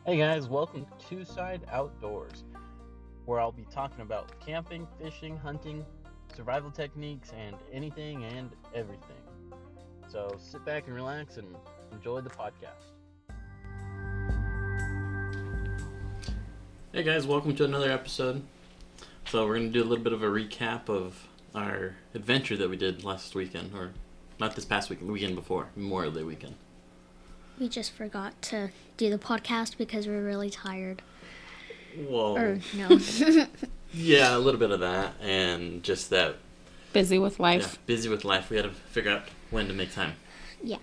Hey guys, welcome to Two Side Outdoors, where I'll be talking about camping, fishing, hunting, survival techniques, and anything and everything. So sit back and relax and enjoy the podcast. Hey guys, welcome to another episode. So we're going to do a little bit of a recap of our adventure that we did last weekend, or not this past weekend, the weekend before, Memorial Day weekend. We just forgot to do the podcast because we're really tired. Whoa. Or, no. Yeah, a little bit of that, and just that. Busy with life. Yeah, busy with life. We had to figure out when to make time. Yeah.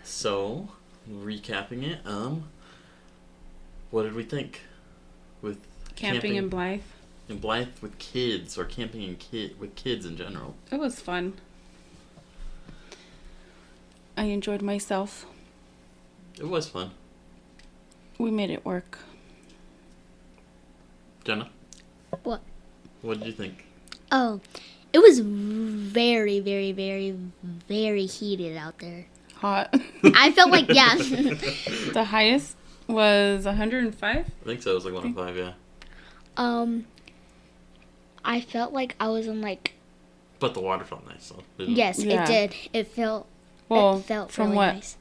So, recapping it, what did we think with Camping in Blythe. in Blythe with kids, or camping with kids in general? It was fun. I enjoyed myself. It was fun. We made it work. Jenna? What? What did you think? Oh, it was very, very, very, very heated out there. Hot. I felt like, yeah. The highest was 105. I think so. It was like 105, yeah. I felt like I was in like, But the water felt nice, though. Didn't yes, Yeah. it did. It felt From really what nice.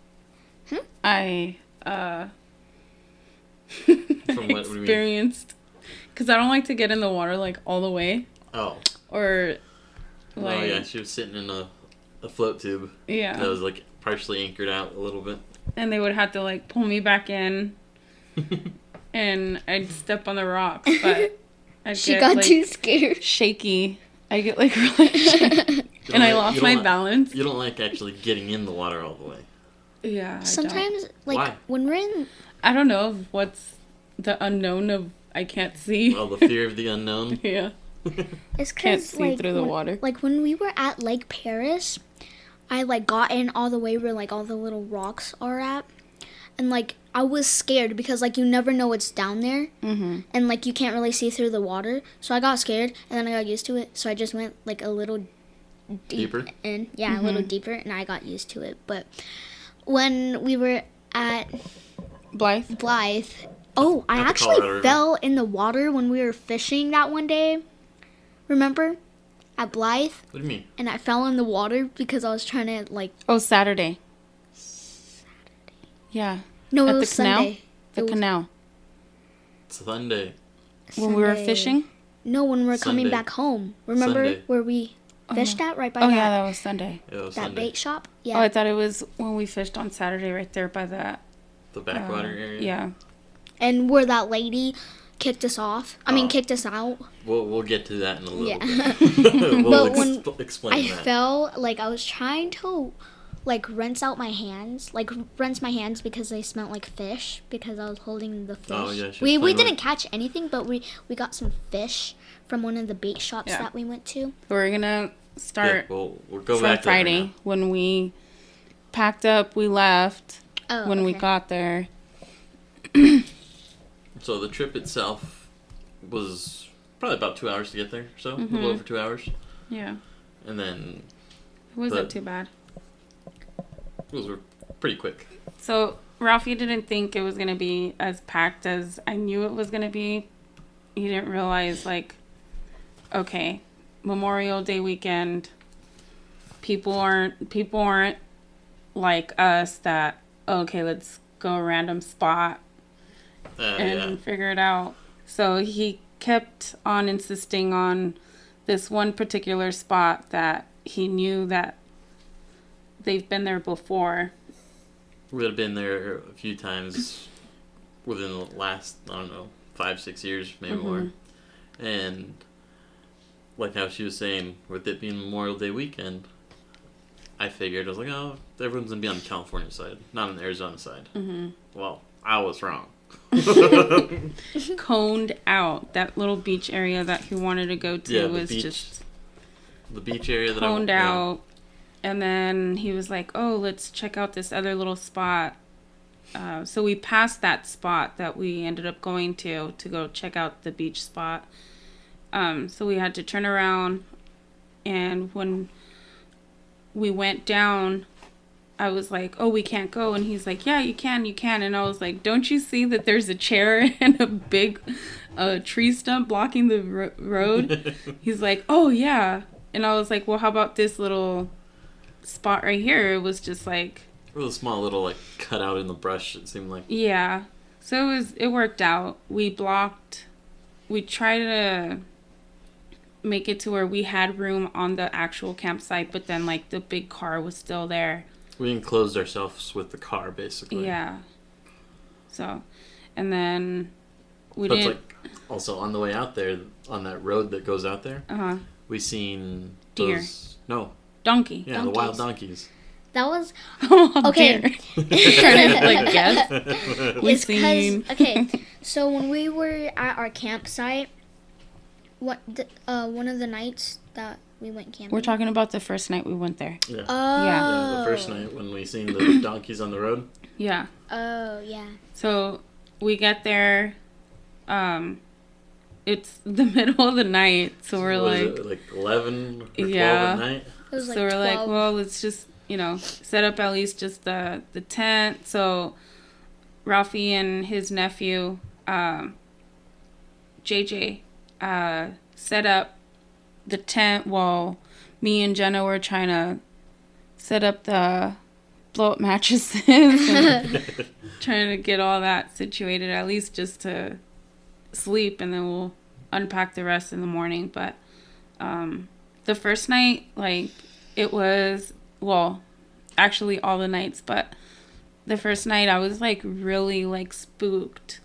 I From what do you mean? experienced. Because I don't like to get in the water like all the way. Oh. Or like, Oh, yeah. She was sitting in a float tube yeah. that was like partially anchored out a little bit. And they would have to like pull me back in and I'd step on the rocks. But I'd She get got like too scared. shaky. I get like really shaky. And I lost my balance. You don't like actually getting in the water all the way. Yeah. I don't. Sometimes, like, Why? when we're in, I don't know what's the unknown of I can't see. Well, the fear of the unknown. Yeah. it's Can't because, see like, through the water. Like, when we were at Lake Paris, I, like, got in all the way where, like, all the little rocks are at. And, like, I was scared because, like, you never know what's down there. Mm-hmm. And, like, you can't really see through the water. So I got scared, and then I got used to it. So I just went, like, a little Deeper? in. Yeah, a little deeper, and I got used to it. But when we were at Blythe. Blythe, oh, I At the actually Colorado River. fell in the water when we were fishing that one day. Remember? At Blythe. What do you mean? And I fell in the water because I was trying to, like... Oh, Saturday. Yeah. No, At it the was canal? Sunday. The It was canal. Sunday. When we were Sunday. fishing? No, when we were coming Sunday. back home. Remember Sunday. where we fished at right by Oh, that, yeah, that was Sunday. Yeah, it was that Sunday. bait shop? Oh, Yeah. I thought it was when we fished on Saturday right there by that. The backwater area. Yeah. And where that lady kicked us off. I mean, Oh. kicked us out. We'll get to that in a little Yeah. bit. we'll But when explain I that. fell, like, I was trying to, like, rinse out my hands. Like, rinse my hands because they smelled like fish because I was holding the fish. Oh, yeah, she was we playing didn't with- catch anything, but we got some fish from one of the bait shops Yeah. that we went to. We're going to Yeah, start we'll go from back to that right Friday now. when we packed up, we left. Oh, When we okay. got there. So the trip itself was probably about 2 hours to get there, so a Mm-hmm. little over 2 hours, Yeah. and then It wasn't But- too bad. those were pretty quick. So Ralphie didn't think it was gonna be as packed as I knew it was gonna be. He didn't realize, like, okay, Memorial Day weekend. People aren't like us that, okay, let's go a random spot and Yeah. figure it out. So he kept on insisting on this one particular spot that he knew that they've been there before. We had been there a few times within the last, I don't know, 5-6 years, maybe Mm-hmm. more. And like how she was saying, with it being Memorial Day weekend, I figured, I was like, oh, everyone's going to be on the California side, not on the Arizona side. Mm-hmm. Well, I was wrong. Coned out. That little beach area that he wanted to go to Yeah, the was beach just The beach area that coned yeah. out. And then he was like, oh, let's check out this other little spot. So we passed that spot that we ended up going to go check out the beach spot. So we had to turn around, and when we went down, I was like, oh, we can't go. And he's like, yeah, you can. And I was like, don't you see that there's a chair and a big tree stump blocking the road? He's like, oh, yeah. And I was like, well, how about this little spot right here? It was just like... Real small little, like, cut out in the brush, it seemed like. Yeah. So it worked out. We tried to make it to where we had room on the actual campsite, but then, like, the big car was still there. We enclosed ourselves with the car, basically. Yeah. So, and then But like, also on the way out there, on that road that goes out there, we seen deer. Donkey. Yeah, donkeys. The wild donkeys. That was okay. Trying to like guess. It's because okay. So when we were at our campsite, one of the nights that we went camping. We're talking about the first night we went there. Yeah. Oh. Yeah, the first night when we seen the donkeys on the road. Yeah. Oh yeah. So we get there. It's the middle of the night, so we're like 11 or 12 at night. It was so like we're 12. like, well, let's just set up at least just the tent. So Ralphie and his nephew, JJ, set up the tent while me and Jenna were trying to set up the blow up mattresses and trying to get all that situated, at least just to sleep, and then we'll unpack the rest in the morning. But the first night, like, it was, well, actually all the nights, but the first night I was like really like spooked,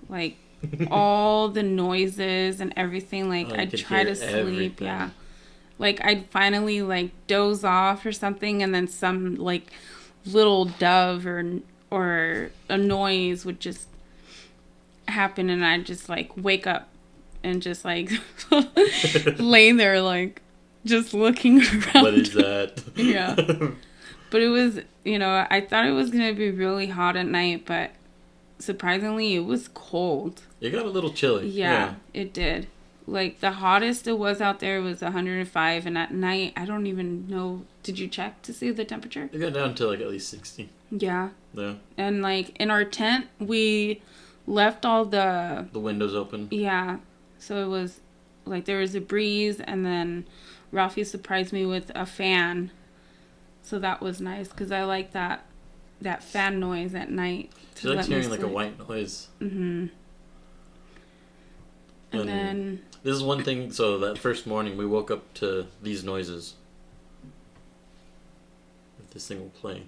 like all the noises and everything. Like, I'd try to sleep. Everything. Yeah, like I'd finally like doze off or something, and then some like little dove or a noise would just happen, and I'd just like wake up and just like lay there like just looking around. What is that? Yeah. But it was, I thought it was going to be really hot at night, but surprisingly it was cold. It got a little chilly. Yeah, it did. Like, the hottest it was out there was 105, and at night, I don't even know. Did you check to see the temperature? It got down to like at least 60. Yeah. Yeah. And like in our tent, we left all the windows open. Yeah. So it was like there was a breeze, and then Ralphie surprised me with a fan. So that was nice because I like that fan noise at night. She likes hearing like a white noise. Mm-hmm. And then this is one thing. So that first morning we woke up to these noises. If this thing will play.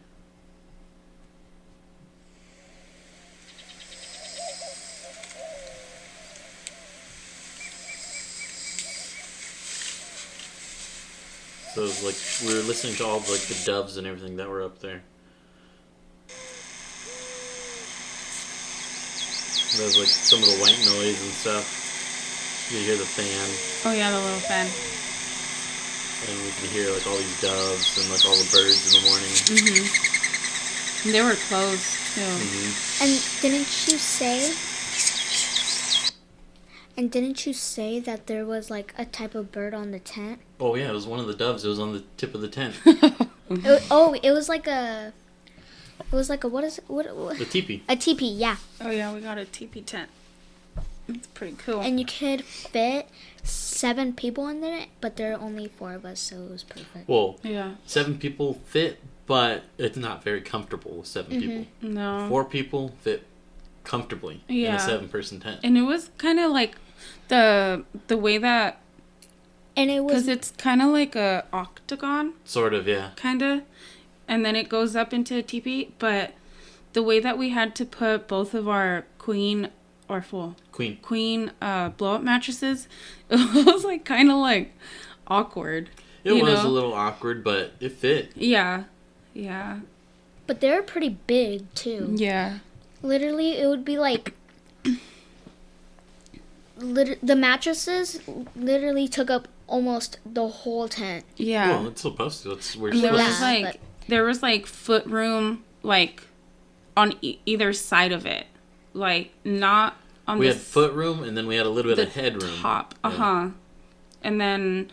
So it was like we were listening to all like the doves and everything that were up there. There was like some of the white noise and stuff. You hear the fan. Oh yeah, the little fan. And we could hear like all these doves and like all the birds in the morning. Mm-hmm. And they were closed too. Mm-hmm. And didn't you say that there was like a type of bird on the tent? Oh yeah, it was one of the doves. It was on the tip of the tent. It was like a what is it? What? The teepee. A teepee, yeah. Oh yeah, we got a teepee tent. It's pretty cool. And you could fit 7 people in it, but there are only 4 of us, so it was perfect. Well, yeah, 7 people fit, but it's not very comfortable with 7 people. No. 4 people fit comfortably in a 7-person tent. And it was kind of like the way that, and it was because it's kind of like a octagon. Sort of, yeah. Kind of, and then it goes up into a teepee. But the way that we had to put both of our queen blow up mattresses, it was like kind of like awkward. It was a little awkward, but it fit. Yeah. But they're pretty big too. Yeah. Literally, it would be like the mattresses literally took up almost the whole tent. Yeah. Well, it's supposed to. There was like foot room like on either side of it, like not on. We had foot room, and then we had a little bit of head room. Top, and then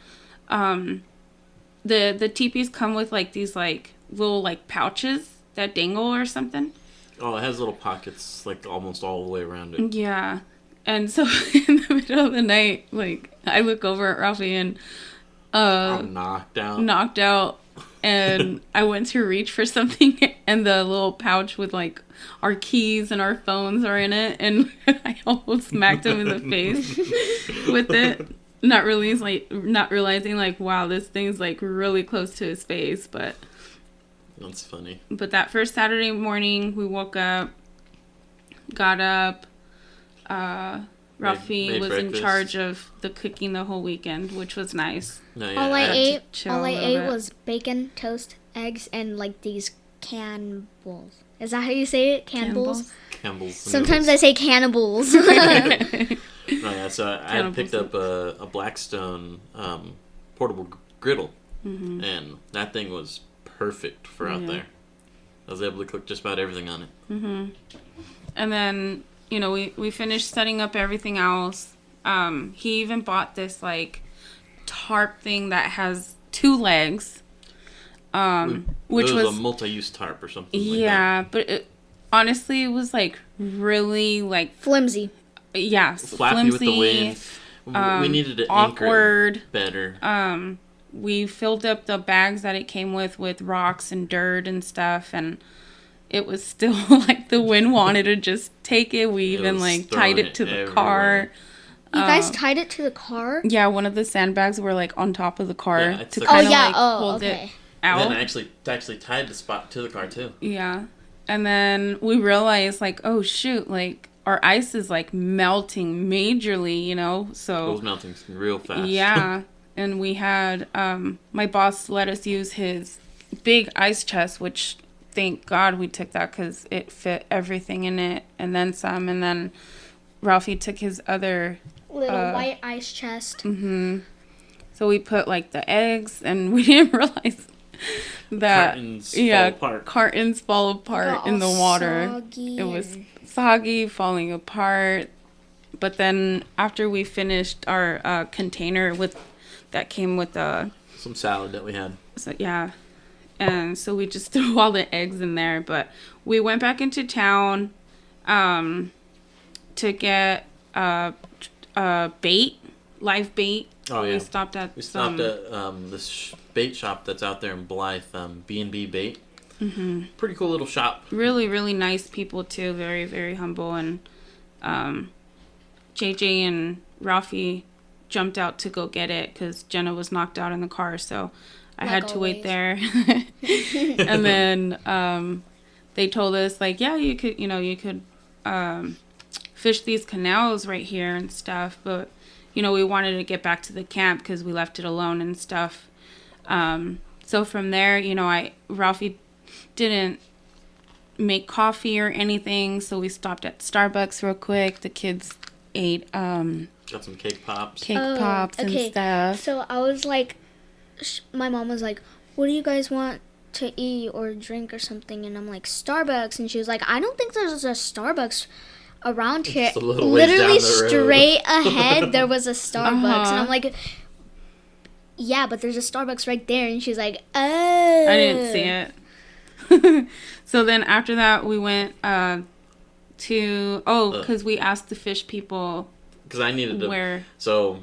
the teepees come with like these like little like pouches that dangle or something. Oh, it has little pockets like almost all the way around it. Yeah. And so in the middle of the night, like I look over at Ralphie and I'm knocked out. And I went to reach for something and the little pouch with like our keys and our phones are in it, and I almost smacked him in the face with it. Not realizing like, wow, this thing's like really close to his face. But That's funny. But that first Saturday morning, we woke up, got up. Ralphie made was breakfast. in charge of the cooking the whole weekend, which was nice. No, yeah, All I ate, chill all a I little ate bit. was bacon, toast, eggs, and like these cannibals. Is that how you say it? Cannibals? Campbell's. Sometimes I say cannibals. Oh yeah, so I had Cannibals. picked up a Blackstone portable griddle, Mm-hmm. and that thing was perfect for out Yeah. there. I was able to cook just about everything on it. Mm-hmm. And then, you know, we finished setting up everything else. He even bought this, like, tarp thing that has 2 legs. Which it was was a multi-use tarp or something. Like that. yeah, but honestly, it was, like, really, like, Flimsy. yeah, Flappy with the flimsy, wind. We needed to awkward. anchor it better. We filled up the bags that it came with rocks and dirt and stuff, and it was still like the wind wanted to just take it. We It even was like throwing tied it it to the everywhere. car. You guys tied it to the car? Yeah, one of the sandbags were like on top of the car Yeah, I to took- Oh, kind of yeah. like Oh, hold okay. it And out. then I actually tied the spot to the car too. Yeah. And then we realized like, oh shoot, like our ice is like melting majorly, you know? It So was melting real fast. yeah. And we had my boss let us use his big ice chest, which thank God we took that because it fit everything in it and then some. And then Ralphie took his other. Little white ice chest. So we put like the eggs, and we didn't realize that Cartons fall apart. cartons fall apart Got in the all water. soggy It was and- soggy, falling apart. But then after we finished our container that came with the Some salad that we had. so yeah, and so we just threw all the eggs in there. But we went back into town to get bait, live bait. Oh yeah. We stopped at We stopped at this bait shop that's out there in Blythe, B&B Bait. Mm-hmm. Pretty cool little shop. Really, really nice people too. Very, very humble. And JJ and Ralphie jumped out to go get it because Jenna was knocked out in the car. So I Like had to wait always. there. And then they told us like, yeah, you could fish these canals right here and stuff. But you know, we wanted to get back to the camp because we left it alone and stuff. So from there, you know, Ralphie didn't make coffee or anything, so we stopped at Starbucks real quick. The kids ate Got some cake pops. cake Oh, pops okay. and stuff. So I was like, my mom was like, what do you guys want to eat or drink or something? And I'm like, Starbucks. And she was like, I don't think there's a Starbucks around here. It's a little ways down Literally the road. straight ahead, there was a Starbucks. And Uh-huh. I'm like, yeah, but there's a Starbucks right there. And she's like, oh. I didn't see it. So then after that, we went because we asked the fish people Because I needed to. where. So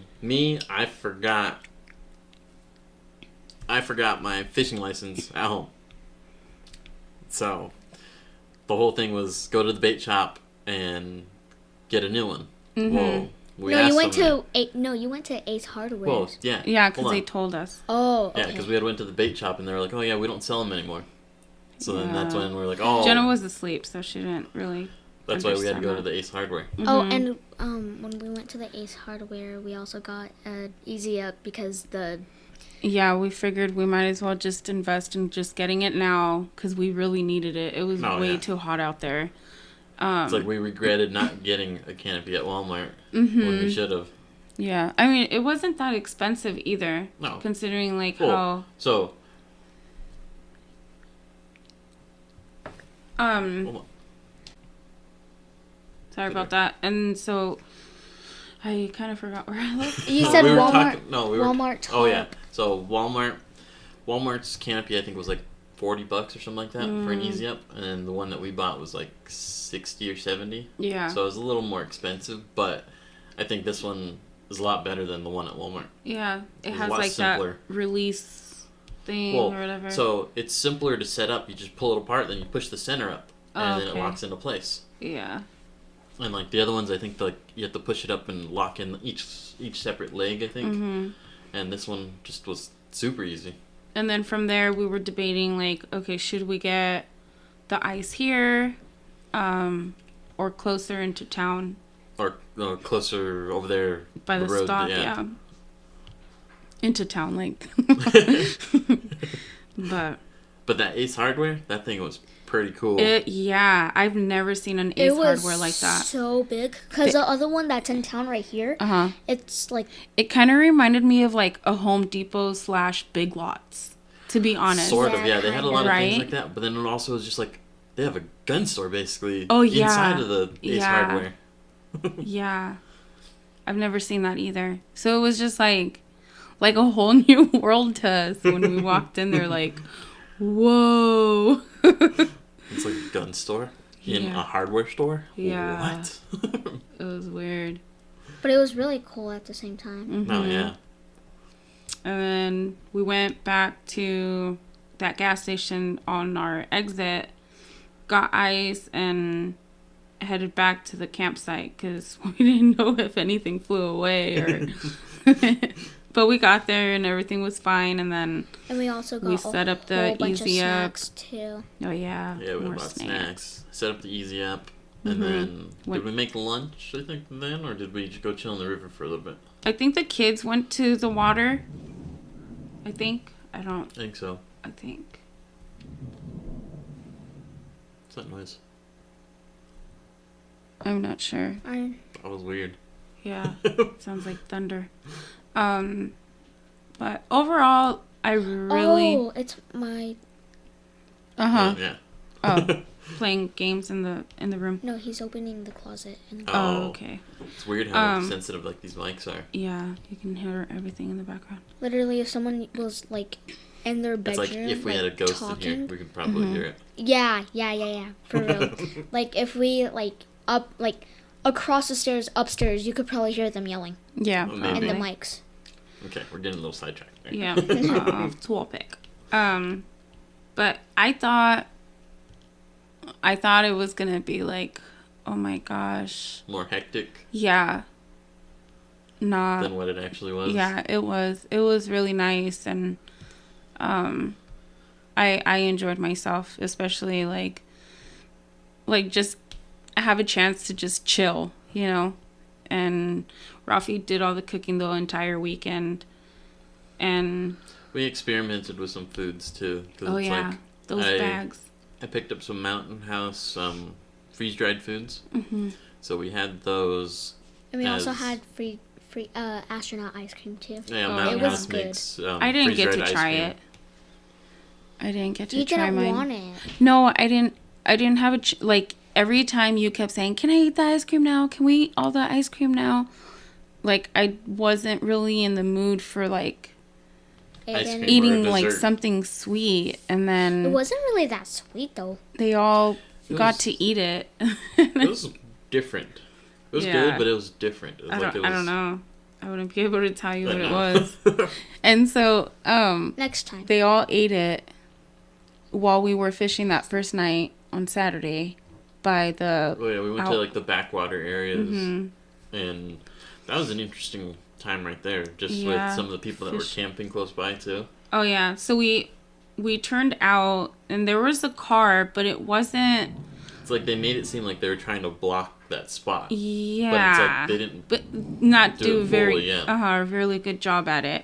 I forgot my fishing license at home. So the whole thing was go to the bait shop and get a new one. Mm-hmm. Well, we No, asked you went them you went to Ace Hardware. Well, yeah. Yeah, Hold because on. they told us. Oh, okay. Yeah, because we had went to the bait shop and they were like, "Oh yeah, we don't sell them anymore." So then that's Yeah. when we were like, "Oh." Jenna was asleep, so she didn't really. That's why we had to go to understand the Ace Hardware. Oh, and when we went to the Ace Hardware, we also got Easy Up because Yeah, we figured we might as well just invest in just getting it now because we really needed it. It was Oh, way yeah. too hot out there. It's like we regretted not getting a canopy at Walmart when we should have. Yeah, I mean, it wasn't that expensive either. No. Considering, like, Cool. So, how... hold on. Sorry about that. And so, I kind of forgot where I left. you said we were Walmart. talking. No, we were. Walmart. Oh yeah. top. So Walmart's canopy I think was like $40 or something like that for an Easy Up, and then the one that we bought was like 60 or 70. Yeah. So it was a little more expensive, but I think this one is a lot better than the one at Walmart. Yeah. It It's a has lot like simpler. that release thing Well, or whatever. so it's simpler to set up. You just pull it apart, then you push the center up, and then it okay. locks into place. Yeah. And like the other ones, I think like you have to push it up and lock in each separate leg. I think, and this one just was super easy. And then from there, we were debating, like, okay, should we get the ice here or closer into town? Or closer over there By the road, stop, yeah. Into town, like. But that Ace Hardware, that thing was pretty cool. Yeah, I've never seen an Ace Hardware like that. So big. Because the other one that's in town right here, it's like... It kind of reminded me of like a Home Depot / Big Lots, to be honest. Sort of, yeah. They had a lot of things Right? like that. But then it also was just like, they have a gun store basically yeah. inside of the Ace Hardware. Yeah. I've never seen that either. So it was just like a whole new world to us when we walked in there, like, whoa. It's like a gun store in a hardware store? Yeah. What? It was weird. But it was really cool at the same time. Oh, yeah. And then we went back to that gas station on our exit, got ice, and headed back to the campsite because we didn't know if anything flew away or... But we got there and everything was fine, and then we also got set up the whole bunch Easy of Up. snacks too. Oh yeah, Yeah, we more bought snacks. Set up the Easy Up. And then, did we make lunch, I think, then? Or did we just go chill in the river for a little bit? I think the kids went to the water. I think. I think so. think. What's that noise? I'm not sure. That was weird. Yeah, sounds like thunder. But overall, I really... Oh, it's my... Yeah. Oh, playing games in the room. No, he's opening the closet. Oh, okay. It's weird how sensitive like these mics are. Yeah, you can hear everything in the background. Literally, if someone was like in their bedroom, it's like if we had a ghost talking, in here, we could probably hear it. Yeah, for real. Like if we across the stairs upstairs, you could probably hear them yelling. Yeah, Well, probably. In the mics. Okay, we're getting a little sidetracked there. Yeah, topic. But I thought it was gonna be like, oh my gosh. More hectic Yeah. than what it actually was. Yeah, it was. It was really nice, and I enjoyed myself, especially like just have a chance to just chill, you know. And Rafi did all the cooking the entire weekend, and we experimented with some foods too. Oh yeah, like, those bags. I picked up some Mountain House freeze dried foods. Mm-hmm. So we had those. And we also had free astronaut ice cream too. Yeah, Mountain it was House good. makes I didn't get to try cream. it. I didn't get to You try didn't mine. want it. No, I didn't. I didn't have like every time you kept saying, "Can I eat the ice cream now? Can we eat all the ice cream now?" Like I wasn't really in the mood for like Ice cream or eating a like dessert. something sweet, and then It wasn't really that sweet though. they all It got was- to eat it. It was different. It was Yeah. good, but it was different. It was I like don't, I don't know. I wouldn't be able to tell you I what it know. was. And so, Next time. they all ate it while we were fishing that first night on Saturday by the... Oh yeah, we went to out- like the backwater areas, Mm-hmm. and that was an interesting time right there. Just Yeah, with some of the people that were fish- camping close by too. Oh, yeah. So we turned out, and there was a car, but it wasn't... It's like they made it seem like they were trying to block that spot. Yeah. But it's like they didn't. But not do do it very fully, yeah. a really good job at it.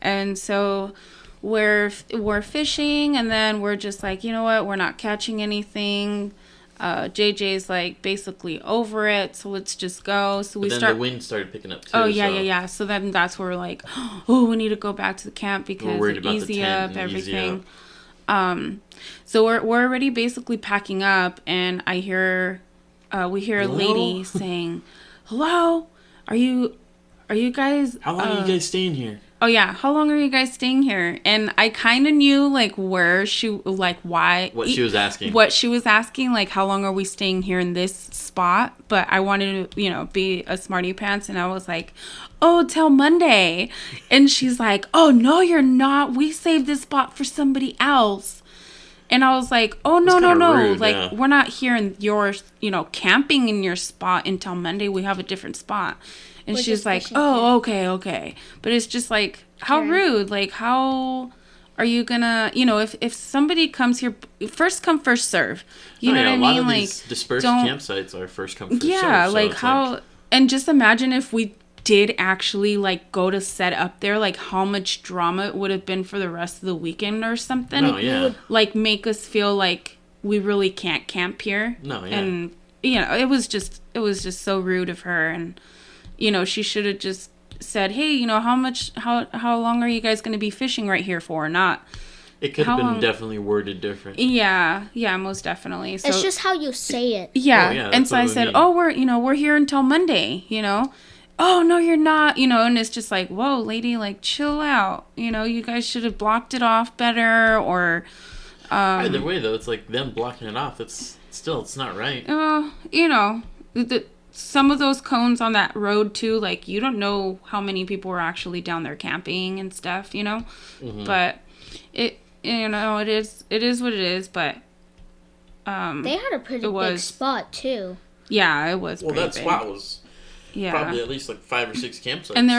And so we're fishing, and then we're just like, you know what, we're not catching anything. JJ's like basically over it, so let's just go. So we But then start. the wind started picking up too. Oh yeah, so yeah. So then that's where we're like, oh, we need to go back to the camp because worried about the Easy tent Up, and Easy everything. Up. So we're already basically packing up, and we hear a Hello? lady saying, "Hello, are you guys? How long are you guys staying here?" oh yeah, how long are you guys staying here? And I kind of knew like where she, like why. What she was asking. What she was asking, like how long are we staying here in this spot? But I wanted to, be a smarty pants, and I was like, oh, till Monday. And she's like, oh no, you're not. We saved this spot for somebody else. And I was like, oh, no. Rude, like, yeah. we're not here in your, camping in your spot until Monday. We have a different spot. And We're she's just like, fishing oh, okay. But it's just like, how Karen. rude. Like, how are you gonna, if somebody comes here, first come, first serve. You know what I A mean? lot of Like, these dispersed don't- campsites are first come, first yeah, serve. So like it's how, and just imagine if we did actually like go to set up there, like how much drama it would have been for the rest of the weekend or something. No, yeah. Like make us feel like we really can't camp here. No, yeah. And it was just so rude of her. And she should have just said, hey, how long are you guys going to be fishing right here for? Not It could have how been long- definitely worded different. yeah, most definitely. So It's just how you say it. yeah. Oh, yeah, And that's so what I we said, mean. oh, we're here until Monday, Oh, no, you're not, and it's just like, whoa, lady, like, chill out. You guys should have blocked it off better, or, Either way, though, it's like them blocking it off. It's not right. some of those cones on that road, too, like, you don't know how many people are actually down there camping and stuff, Mm-hmm. But it is what it is, but, They had a pretty It big was- spot too. yeah, it was Well, pretty that big. spot was Yeah. probably at least like 5 or 6 campsites. And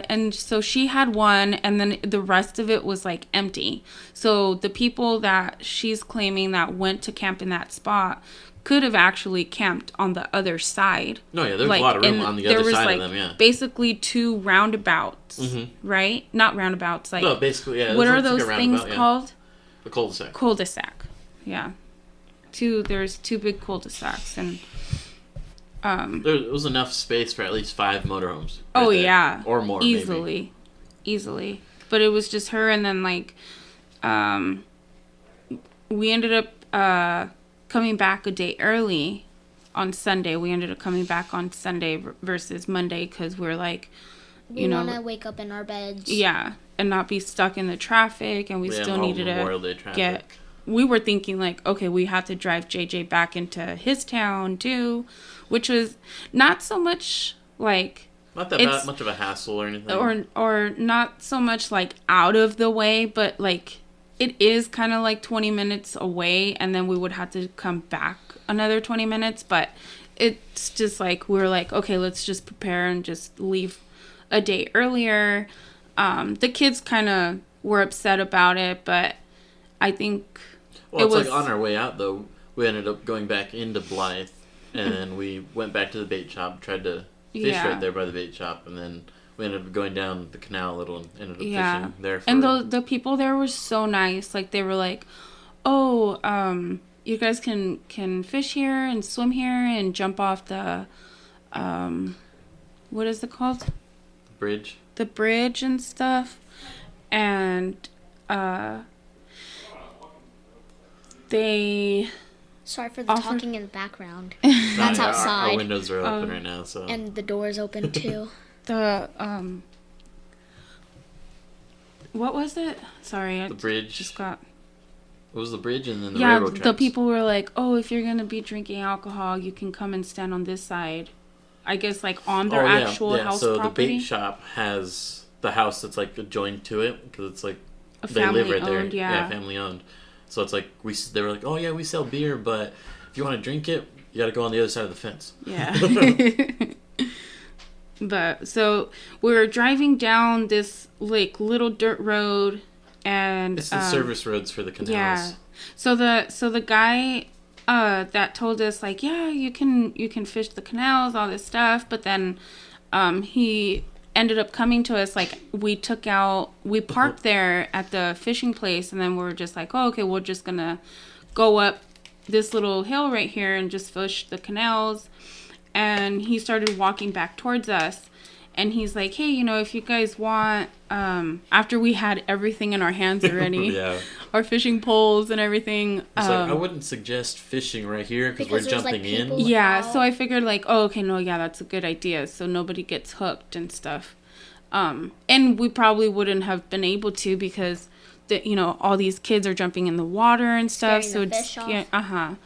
and so she had one, and then the rest of it was like empty. So the people that she's claiming that went to camp in that spot could have actually camped on the other side. No, yeah, there's a lot of room and on the there other was, side like, of them, yeah. basically 2 roundabouts, right? Not roundabouts, like No, basically, yeah. what it are looks like those a things roundabout, yeah. called? The cul-de-sac. Cul-de-sac. Yeah. There's 2 big cul-de-sacs, and There was enough space for at least 5 motorhomes. oh right there. yeah, Or more, maybe. easily. But it was just her, and then like, we ended up coming back a day early on Sunday. We ended up coming back on Sunday versus Monday because we're like, We want to wake up in our beds. yeah, and not be stuck in the traffic, and we Yeah, still all needed Memorial to Day traffic. get. We were thinking like, okay, we have to drive JJ back into his town too, which was not so much like Not that it's- much of a hassle or anything. or not so much like out of the way, but like it is kind of like 20 minutes away, and then we would have to come back another 20 minutes. But it's just like we were like, okay, let's just prepare and just leave a day earlier. The kids kind of were upset about it, but I think Well, it's was- like on our way out, though, we ended up going back into Blythe, and then we went back to the bait shop, tried to fish Yeah. right there by the bait shop, and then we ended up going down the canal a little and ended up Yeah. fishing there for... And the people there were so nice. Like they were like, "Oh, you guys can fish here and swim here and jump off the what is it called? bridge. The bridge and stuff." And they Sorry for the Offer- talking in the background. No, That's yeah, Our outside. windows are open right now, so... And the door's open too. the what was it? Sorry, I the bridge. just got It was the bridge and then the yeah. railroad The tracks. people were like, "Oh, if you're gonna be drinking alcohol, you can come and stand on this side." I guess like on their actual house so property. the bait shop has the house that's like adjoined to it because it's like A they live right family-owned, there. yeah. Family owned. So it's like they were like, oh yeah, we sell beer, but if you want to drink it, you got to go on the other side of the fence. Yeah. But so we were driving down this like little dirt road, and It's the service roads for the canals. yeah. So the guy that told us like, yeah, you can fish the canals, all this stuff, but then he ended up coming to us like we parked there at the fishing place, and then we were just like, oh, okay, we're just gonna go up this little hill right here and just fish the canals. And he started walking back towards us, and he's like, hey, if you guys want, after we had everything in our hands already, Yeah. our fishing poles and everything. It's like, I wouldn't suggest fishing right here because we're Because there's, like, jumping in. people- Yeah, Wow. so I figured like, oh, okay, no, yeah, that's a good idea. So nobody gets hooked and stuff. And we probably wouldn't have been able to because, all these kids are jumping in the water and stuff. Scaring the it's fish off.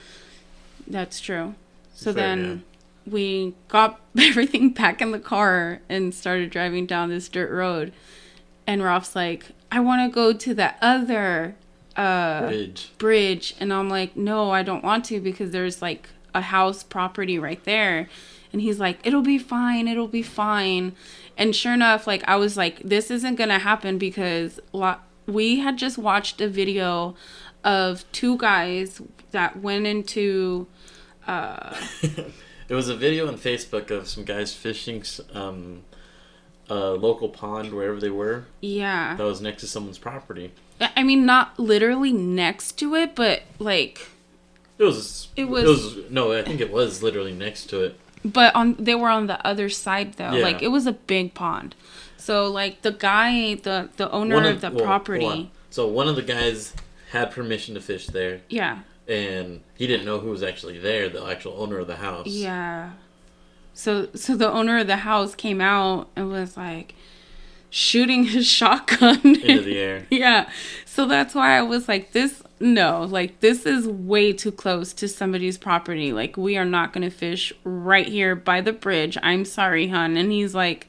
That's true. So Fair, then we got everything back in the car and started driving down this dirt road. And Ralph's like, I want to go to that other bridge. And I'm like, no, I don't want to because there's like a house property right there. And he's like, it'll be fine. And sure enough, like, I was like, this isn't going to happen because we had just watched a video of two guys that went into... It was a video on Facebook of some guys fishing a local pond wherever they were. Yeah. That was next to someone's property. I mean, not literally next to it, but like... I think it was literally next to it. But they were on the other side though. Yeah. Like, it was a big pond. So like the guy, the owner of the property. So one of the guys had permission to fish there. Yeah. And he didn't know who was actually there, the actual owner of the house. Yeah. So the owner of the house came out and was like shooting his shotgun Into the air. Yeah. So that's why I was like, this is way too close to somebody's property. Like, we are not going to fish right here by the bridge. I'm sorry, hon. And he's like,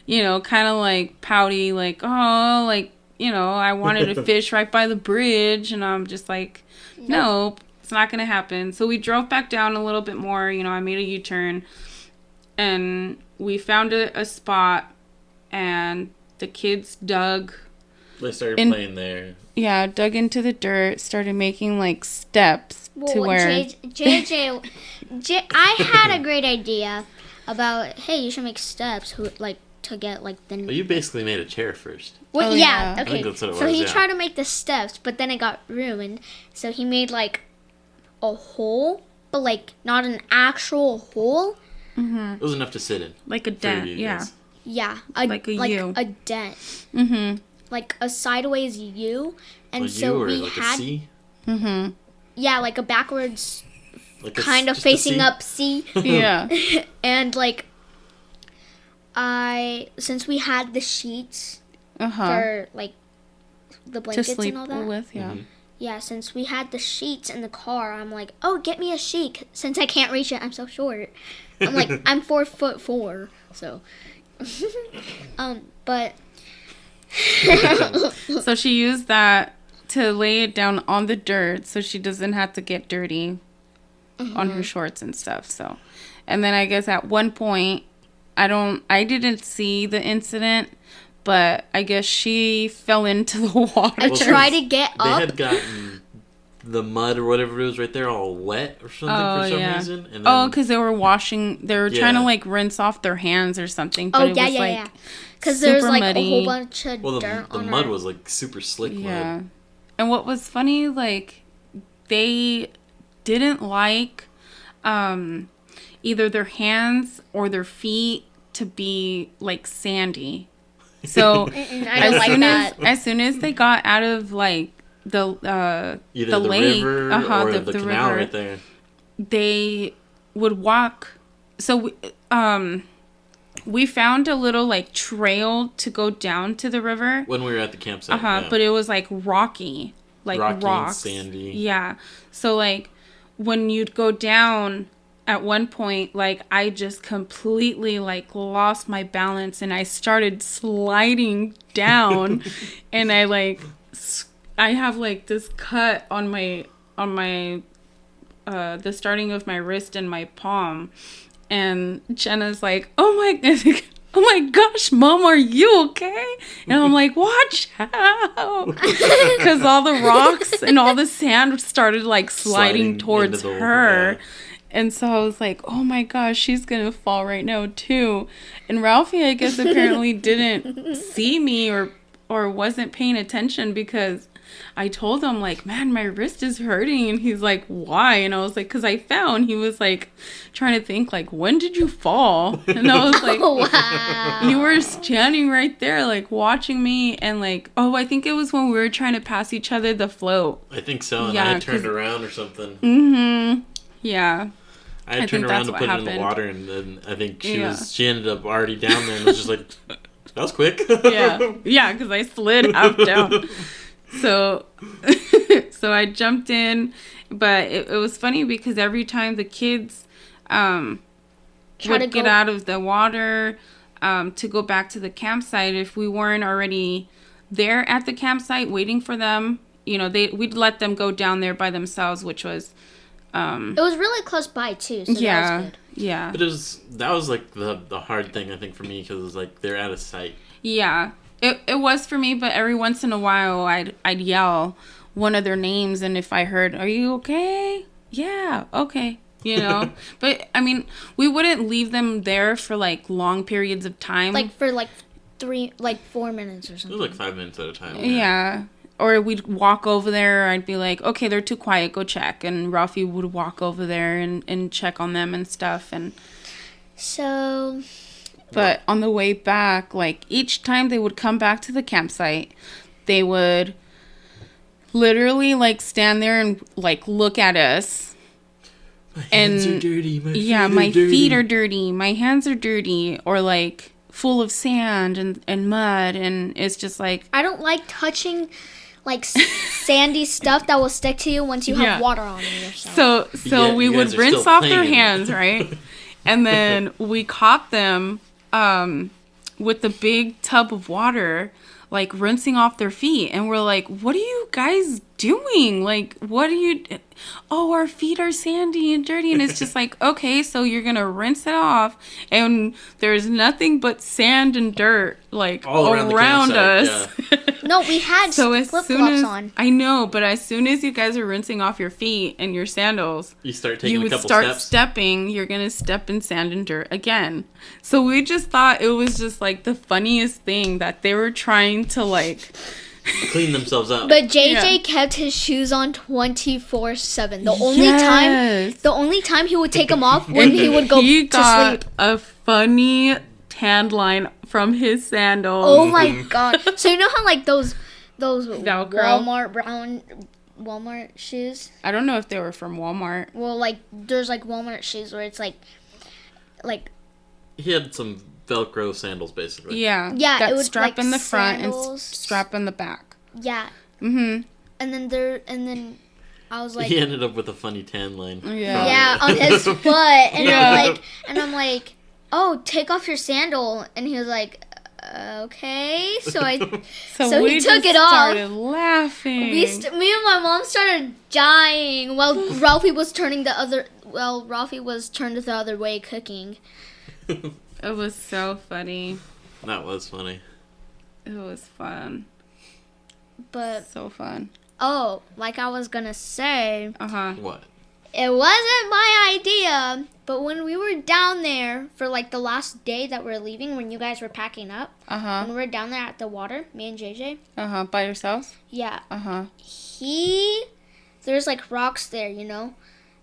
kind of like pouty, like, oh, like, I wanted to fish right by the bridge. And I'm just like, nope, it's not going to happen. So we drove back down a little bit more. I made a U-turn and we found a spot and the kids dug. They started playing there. Yeah, dug into the dirt, started making like steps to where... I had a great idea about, hey, you should make steps to get like the... Well, you basically made a chair first. Well, Oh, yeah, yeah. okay. I think that's what it so was, he yeah. tried to make the steps, but then it got ruined. So he made like a hole, but like not an actual hole. It was enough to sit in. Like a for dent, you yeah. guys. Yeah, Like a U. a dent, Mm-hmm. like a sideways U, and A so U or we like had a C? Mm-hmm. yeah, like a backwards Like a kind of just a facing C? up C. Yeah. And like since we had the sheets Uh-huh. for like the To blankets sleep and all that. with, yeah. Mhm. Yeah, since we had the sheets in the car, I'm like, oh, get me a sheet. Since I can't reach it, I'm so short. I'm like, I'm 4'4", so. But. So she used that to lay it down on the dirt so she doesn't have to get dirty on her shorts and stuff. So, and then I guess at one point, I didn't see the incident, but I guess she fell into the water. I Well, tried to get They up. had gotten the mud or whatever it was right there all wet or something for some reason. And then, Oh, because they were trying to Yeah. like rinse off their hands or something. But Oh, it yeah, was yeah, like yeah. Because there's super like muddy. a whole bunch of well, dirt the on mud her. was like super slick Yeah. mud. And what was funny, like, they didn't like either their hands or their feet to be like sandy. So I don't like that. as soon as they got out of like the Either the the lake, river or the canal river, right there. they would walk. So we found a little like trail to go down to the river. When we were at the campsite. Yeah. But it was like rocky, like Rocky and rocks, sandy. Yeah. So like when you'd go down at one point, like I just completely like lost my balance and I started sliding down, and I have like this cut on my the starting of my wrist and my palm, and Jenna's like, oh my gosh, Mom, are you okay? And I'm like, watch out. Because all the rocks and all the sand started like sliding towards into the- her. yeah. And so I was like, oh my gosh, she's going to fall right now too. And Ralphie, I guess, apparently didn't see me or wasn't paying attention because I told him, like, man, my wrist is hurting. And he's like, why? And I was like, because I found, he was like trying to think, like, when did you fall? And I was like, Oh, wow. you were standing right there, like, watching me. And like, oh, I think it was when we were trying to pass each other the float. I think so. And Yeah, I had turned 'cause- around or something. Mm-hmm. Yeah. I had I turned think around that's to what put it in happened. the water, and then I think Yeah. she ended up already down there and was just like, That was quick. Yeah, because I slid half down. So, so I jumped in, but it was funny because every time the kids would get out of the water to go back to the campsite, if we weren't already there at the campsite waiting for them, you know, we'd let them go down there by themselves, which was it was really close by too, so that was good. Yeah. But that was like the hard thing, I think, for me, because it was like they're out of sight. Yeah. It was for me, but every once in a while I'd yell one of their names, and if I heard, "Are you okay?" "Yeah, okay." You know? But I mean, we wouldn't leave them there for like long periods of time. Like for 4 minutes or It something. was like 5 minutes at a time. Yeah. Or we'd walk over there. I'd be like, okay, they're too quiet. Go check. And Ralphie would walk over there and check on them and stuff. And So, but on the way back, like each time they would come back to the campsite, they would literally like stand there and like look at us. My hands are dirty. My feet are dirty. My hands are dirty. Or like full of sand and mud. And it's just like, I don't like touching like sandy stuff that will stick to you once you have water on yourself. So Yeah, we you would guys are rinse still off their playing. hands, right? And then we caught them with the big tub of water, like rinsing off their feet. And we're like, what are you guys doing? Like, what are you... Oh, our feet are sandy and dirty. And it's just like, okay, so you're going to rinse it off. And there's nothing but sand and dirt, like, All around the around campsite, us. No, we had So as soon flip-flops as... on. I know, but as soon as you guys are rinsing off your feet and your sandals... You start taking you a would couple start steps. stepping, you're going to step in sand and dirt again. So we just thought it was just like the funniest thing that they were trying to like... Clean themselves up. But JJ Yeah. kept his shoes on 24/7. The only time he would take them off when he would go He to got sleep. a funny tan line from his sandals. Oh my god! So you know how like those Velcro? Walmart shoes? I don't know if they were from Walmart. Well, like there's like Walmart shoes where it's like He had some Velcro sandals, basically. Yeah. Yeah, That it would, strap like, in the front sandals. and strap in the back. yeah, Mm-hmm. and then I was like He ended up with a funny tan line. Yeah. yeah on his foot, and Yeah. I'm like, oh, take off your sandal, and he was like, okay, so So we he took just it off. started laughing. me and my mom started dying while Ralphie was turned the other way cooking. It was so funny. That was funny. It was fun. But So fun. oh, like I was gonna say, Uh-huh. What? it wasn't my idea. But when we were down there for like the last day that we're leaving, when you guys were packing up, Uh-huh. when we were down there at the water, me and JJ, Uh-huh. By yourselves? yeah, Uh-huh. there's like rocks there, you know,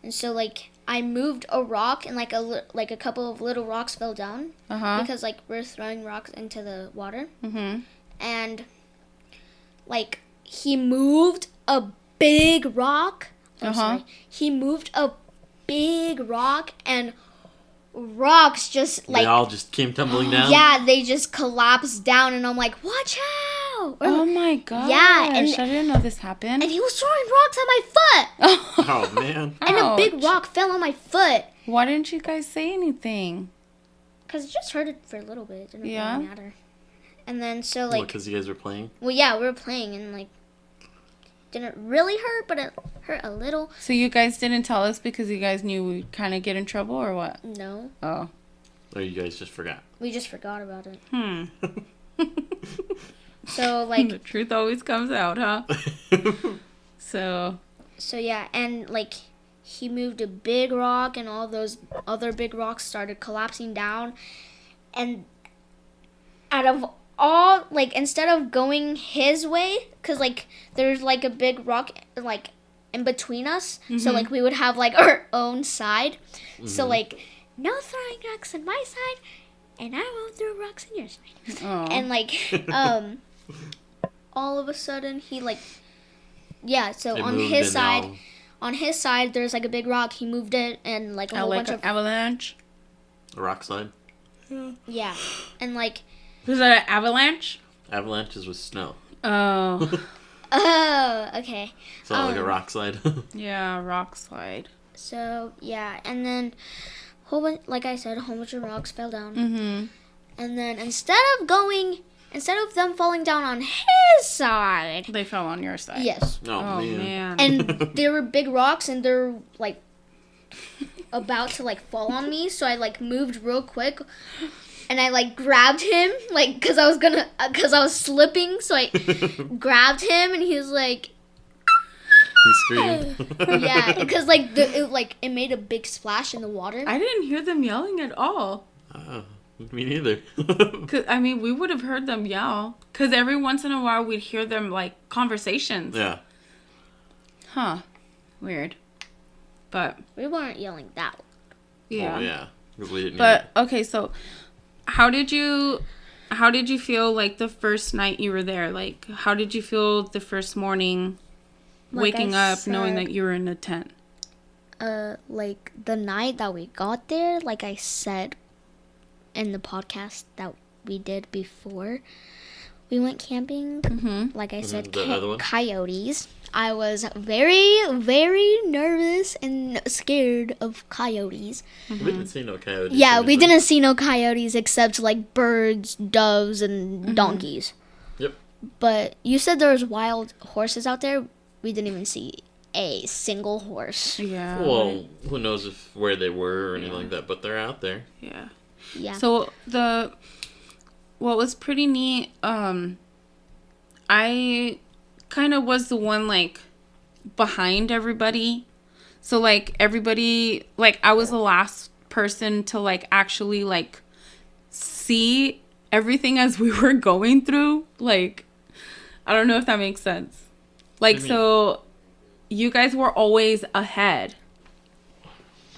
and so like I moved a rock and like a couple of little rocks fell down Uh-huh. because like we're throwing rocks into the water, Mm-hmm. and like he moved a big rock. Sorry. He moved a big rock and rocks just like They all just came tumbling down? yeah, they just collapsed down, and I'm like, watch out! Oh my gosh. Yeah, and- I didn't know this happened. And he was throwing rocks at my foot, Oh, man. and a big Ouch. rock fell on my foot. Why didn't you guys say anything? Cause it just hurted for a little bit. It didn't Yeah? really matter. And then so Like, like, because you guys were playing? well, yeah, we were playing, and like, didn't really hurt, but it hurt a little. So you guys didn't tell us because you guys knew we'd kind of get in trouble or what? No, Oh. Or you guys just forgot? we just forgot about it. Hmm. So like, The truth always comes out, huh? So, so yeah, and like, he moved a big rock, and all those other big rocks started collapsing down, and out of all, like, instead of going his way, because like there's like a big rock like in between us, so like we would have like our own side, so like no throwing rocks on my side, and I won't throw rocks on your side. oh. And like all of a sudden he like, yeah, so It on moved his and side, all- on his side there's like a big rock. He moved it, and like a whole like bunch an of avalanche? The rock slide? yeah, and like Was that an avalanche? Avalanches with snow. Oh. Oh, okay. So like a rock slide. Yeah, rock slide. So yeah, and then like I said, a whole bunch of rocks fell down. Mm-hmm. And then instead of them falling down on his side, They fell on your side. yes, Oh, Oh, man. and there were big rocks, and they're like about to like fall on me. So I like moved real quick, and I like grabbed him, like because I was slipping. So I grabbed him, and he was like, He screamed. yeah, because like it made a big splash in the water. I didn't hear them yelling at all. Me neither. 'Cause, I mean, we would have heard them yell. Because every once in a while we'd hear them, like, conversations. Yeah. Huh. Weird. But, We weren't yelling that. yeah. Oh, yeah. 'Cause we didn't But, okay, so how did you feel, like, the first night you were there? Like, how did you feel the first morning Like waking I up knowing said- that you were in a tent? Like the night that we got there, like I said in the podcast that we did before we went camping, Mm-hmm. like I said, The other one? coyotes. I was very, very nervous and scared of coyotes. We didn't see no coyotes. Yeah, or we anything. didn't see no coyotes except like birds, doves, and donkeys. Yep. But you said there was wild horses out there. We didn't even see a single horse. Yeah. Well, who knows where they were or anything like that, but they're out there. Yeah. Yeah. So what was pretty neat, I kind of was the one like behind everybody. So like everybody, like I was the last person to like actually like see everything as we were going through. Like, I don't know if that makes sense. Like, What do you so you guys were always ahead.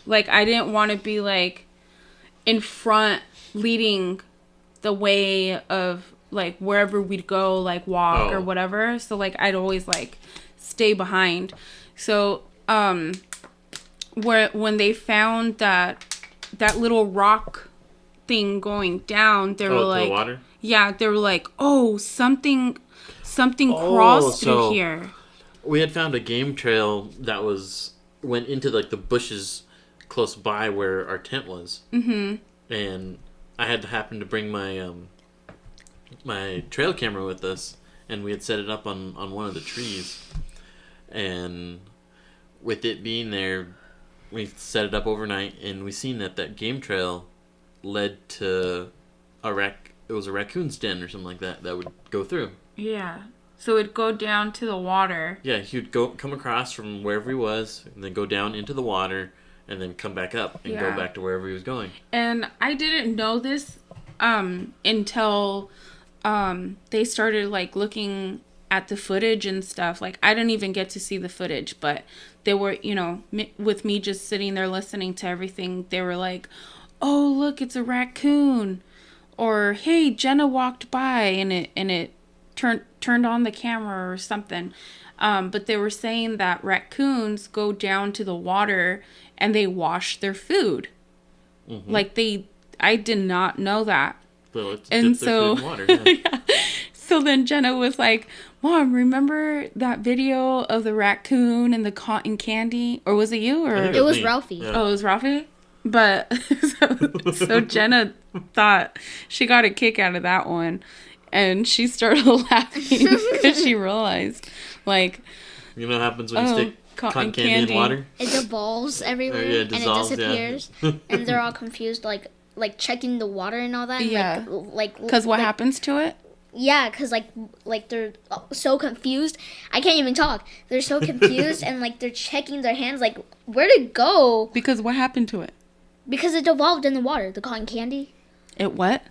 Like, I didn't want to be like in front leading the way of like wherever we'd go, like walk or Oh. whatever. So like I'd always like stay behind. So when they found that little rock thing going down, they were Oh, to like, the water? yeah, they were like, oh, something crossed through so- here. We had found a game trail that went into like the bushes close by where our tent was. Mm-hmm. And I had to happen to bring my my trail camera with us, and we had set it up on one of the trees. And with it being there, we set it up overnight, and we seen that game trail led to it was a raccoon's den or something like that would go through. Yeah. So it'd go down to the water. Yeah, he would come across from wherever he was, and then go down into the water, and then come back up and go Yeah. back to wherever he was going. And I didn't know this until they started like looking at the footage and stuff. Like I didn't even get to see the footage, but they were, with me just sitting there listening to everything, they were like, "Oh, look, it's a raccoon." Or, "Hey, Jenna walked by and it turned on the camera," or something. But they were saying that raccoons go down to the water and they wash their food. Mm-hmm. Like I did not know that. So it's And dip their food so, in water. Yeah. yeah. So then Jenna was like, "Mom, remember that video of the raccoon and the cotton candy? Or was it you? Or I think It was me. Ralphie. Yeah. Oh, it was Ralphie?" But so Jenna thought she got a kick out of that one, and she started laughing because she realized, like, You know what happens when you Oh, stick cotton cotton candy candy. in water? It devolves everywhere Yeah, it and it dissolves, yeah. disappears, and they're all confused, like checking the water and all that. And Yeah. Like because what like, happens to it? Yeah, because like they're so confused. I can't even talk. They're so confused and like they're checking their hands, like where'd it go? Because what happened to it? Because it devolved in the water. The cotton candy It what?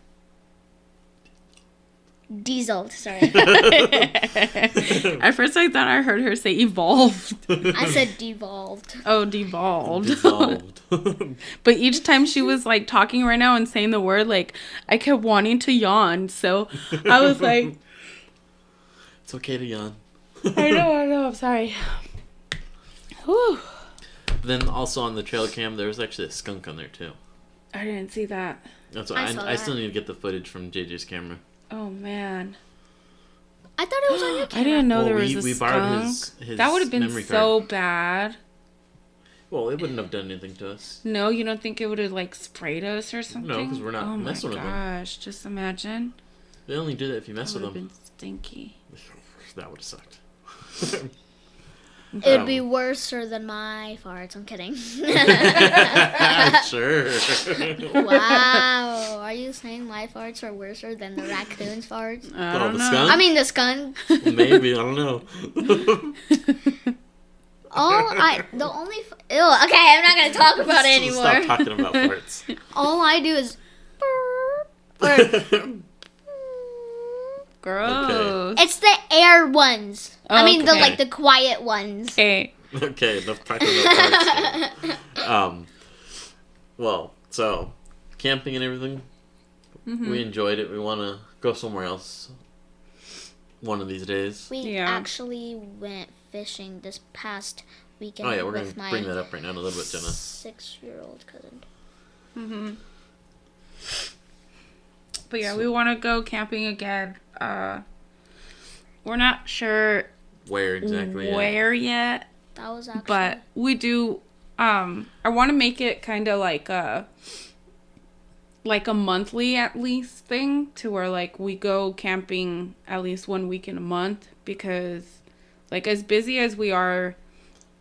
dissolved. Sorry, At first I thought I heard her say evolved. I said devolved. Oh, devolved. Dissolved. But each time she was like talking right now and saying the word, like I kept wanting to yawn. So I was like, It's okay to yawn. I know, I'm sorry. Whew. Then also on the trail cam, there was actually a skunk on there too. I didn't see that. That's why I saw I still that. need to get the footage from JJ's camera. Oh man, I thought it was on your I camera. didn't know Well, there was we a borrowed skunk. his That would have been memory so card. bad. Well, it wouldn't have done anything to us. No, you don't think it would have like sprayed us or something? 'cause we're not oh messing my with them. gosh, just imagine. They only do that if you mess That with would have them. been stinky. That would have sucked. It'd be worser than my farts. I'm kidding. Sure. Wow. Are you saying my farts are worser than the raccoon's farts? I Oh, don't the know. skunk? I mean, the skunk. Maybe, I don't know. The only. Ew, okay, I'm not going to talk about it Stop anymore. talking about farts. All I do is. Gross. It's the air ones. I mean, the Okay. the quiet ones. Hey. Okay, enough talking about farts. Well, so camping and everything, we enjoyed it. We want to go somewhere else one of these days. We Yeah. actually went fishing this past weekend Oh yeah, we're gonna with my bring that up right now in a little bit, Jenna. 6-year-old cousin. But yeah, we want to go camping again. We're not sure Where exactly? Yeah. where yet, That was actually. but we do. I want to make it kind of like a monthly at least thing, to where like we go camping at least 1 week in a month, because like as busy as we are.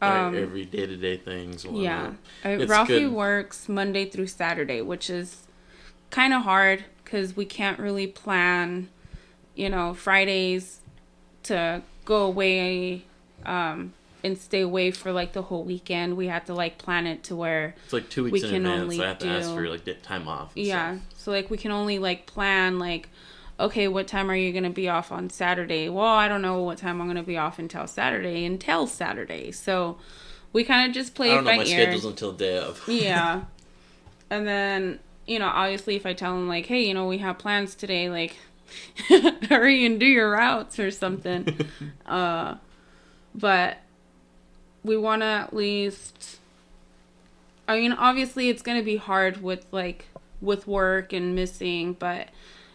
Every day-to-day things. and Yeah, whatnot. It's Ralphie good. works Monday through Saturday, which is kind of hard because we can't really plan, Fridays to go away and stay away for like the whole weekend. We have to like plan it to where It's like 2 weeks we in can advance. only I have to ask do- for like get time off. and yeah. stuff. So like we can only like plan like, okay, what time are you gonna be off on Saturday? Well, I don't know what time I'm gonna be off until Saturday. So we kind of just play I it don't know by my ear. schedules until day of. Yeah. And then, obviously if I tell them like, hey, we have plans today, like hurry and do your routes or something. But we want to at least, I mean, obviously it's going to be hard with work and missing, but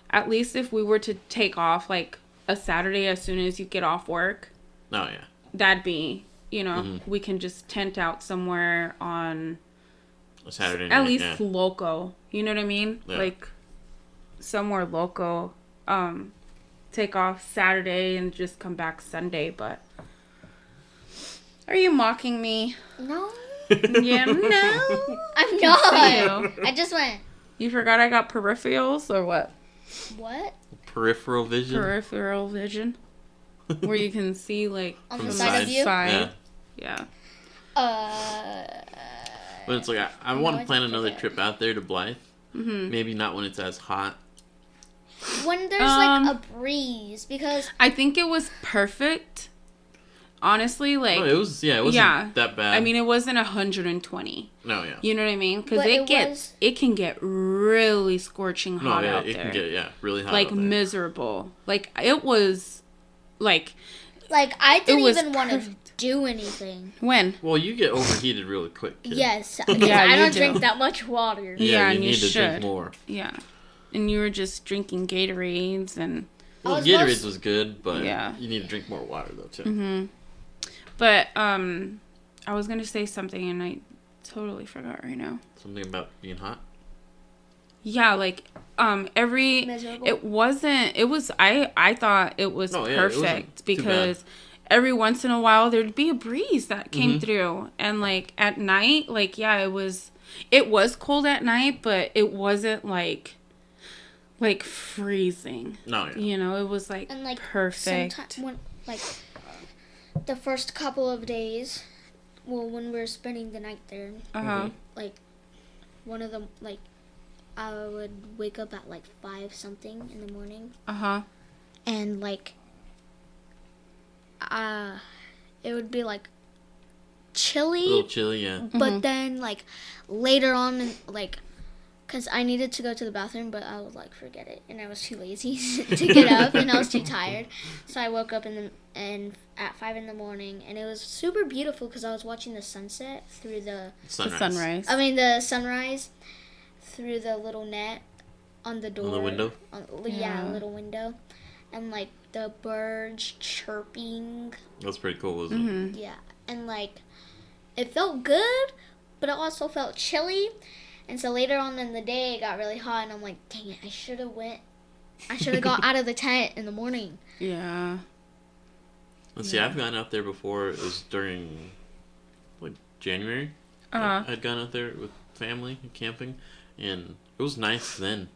at least if we were to take off like a Saturday as soon as you get off work, Oh yeah. that'd be, we can just tent out somewhere on A Saturday night. at least yeah. local. You know what I mean? Yeah. Like somewhere local. Take off Saturday and just come back Sunday. But are you mocking me? No, Yeah, no. I'm not. You. I just went. You forgot I got peripherals or what? What? Peripheral vision. Peripheral vision, where you can see like On From the the side of side. you? Yeah. Yeah. But it's like I No, want I to plan don't another think trip out there to Blythe. Mm-hmm. Maybe not when it's as hot. When there's like a breeze, because I think it was perfect. Honestly, like No, it wasn't yeah. that bad. I mean, it wasn't 120. no, yeah. You know what I mean? Because But it can get really scorching No, hot yeah, out it there. can get really hot. like out there. miserable. Like it was like I didn't was even want to perfect. do anything. when Well, you get overheated really quick. Kid. Yes, because Yeah, I you don't do. drink that much water. Yeah, you and you need to should. drink more. yeah, and you were just drinking Gatorades and Well, was Gatorades most- was good, but Yeah. you need to drink more water though too. but I was gonna say something and I totally forgot right now. Something about being hot. Yeah, like every Miserable. it wasn't it was I thought it was No, yeah, it wasn't perfect too because every once in a while there'd be a breeze that came through and like at night like yeah it was cold at night but it wasn't like freezing. No, yeah. It was like And like perfect. sometime when the first couple of days, when we were spending the night there, Uh-huh. like one of them I would wake up at like 5 something in the morning, Uh-huh. and it would be like A chilly, little chilly, yeah. but then later on because I needed to go to the bathroom, but I was like, forget it, and I was too lazy to get up, and I was too tired, so I woke up at 5 in the morning, and it was super beautiful because I was watching the sunset through the The sunrise. the sunrise through the little net on the door. On the window? Yeah, Yeah. a little window. And like the birds chirping. That's pretty cool, isn't it? Yeah. And like it felt good, but it also felt chilly. And so later on in the day it got really hot and I'm like, dang it, I should have got out of the tent in the morning. Yeah. Let's see, I've gone out there before. It was during, like, January. I'd gone out there with family and camping, and it was nice then,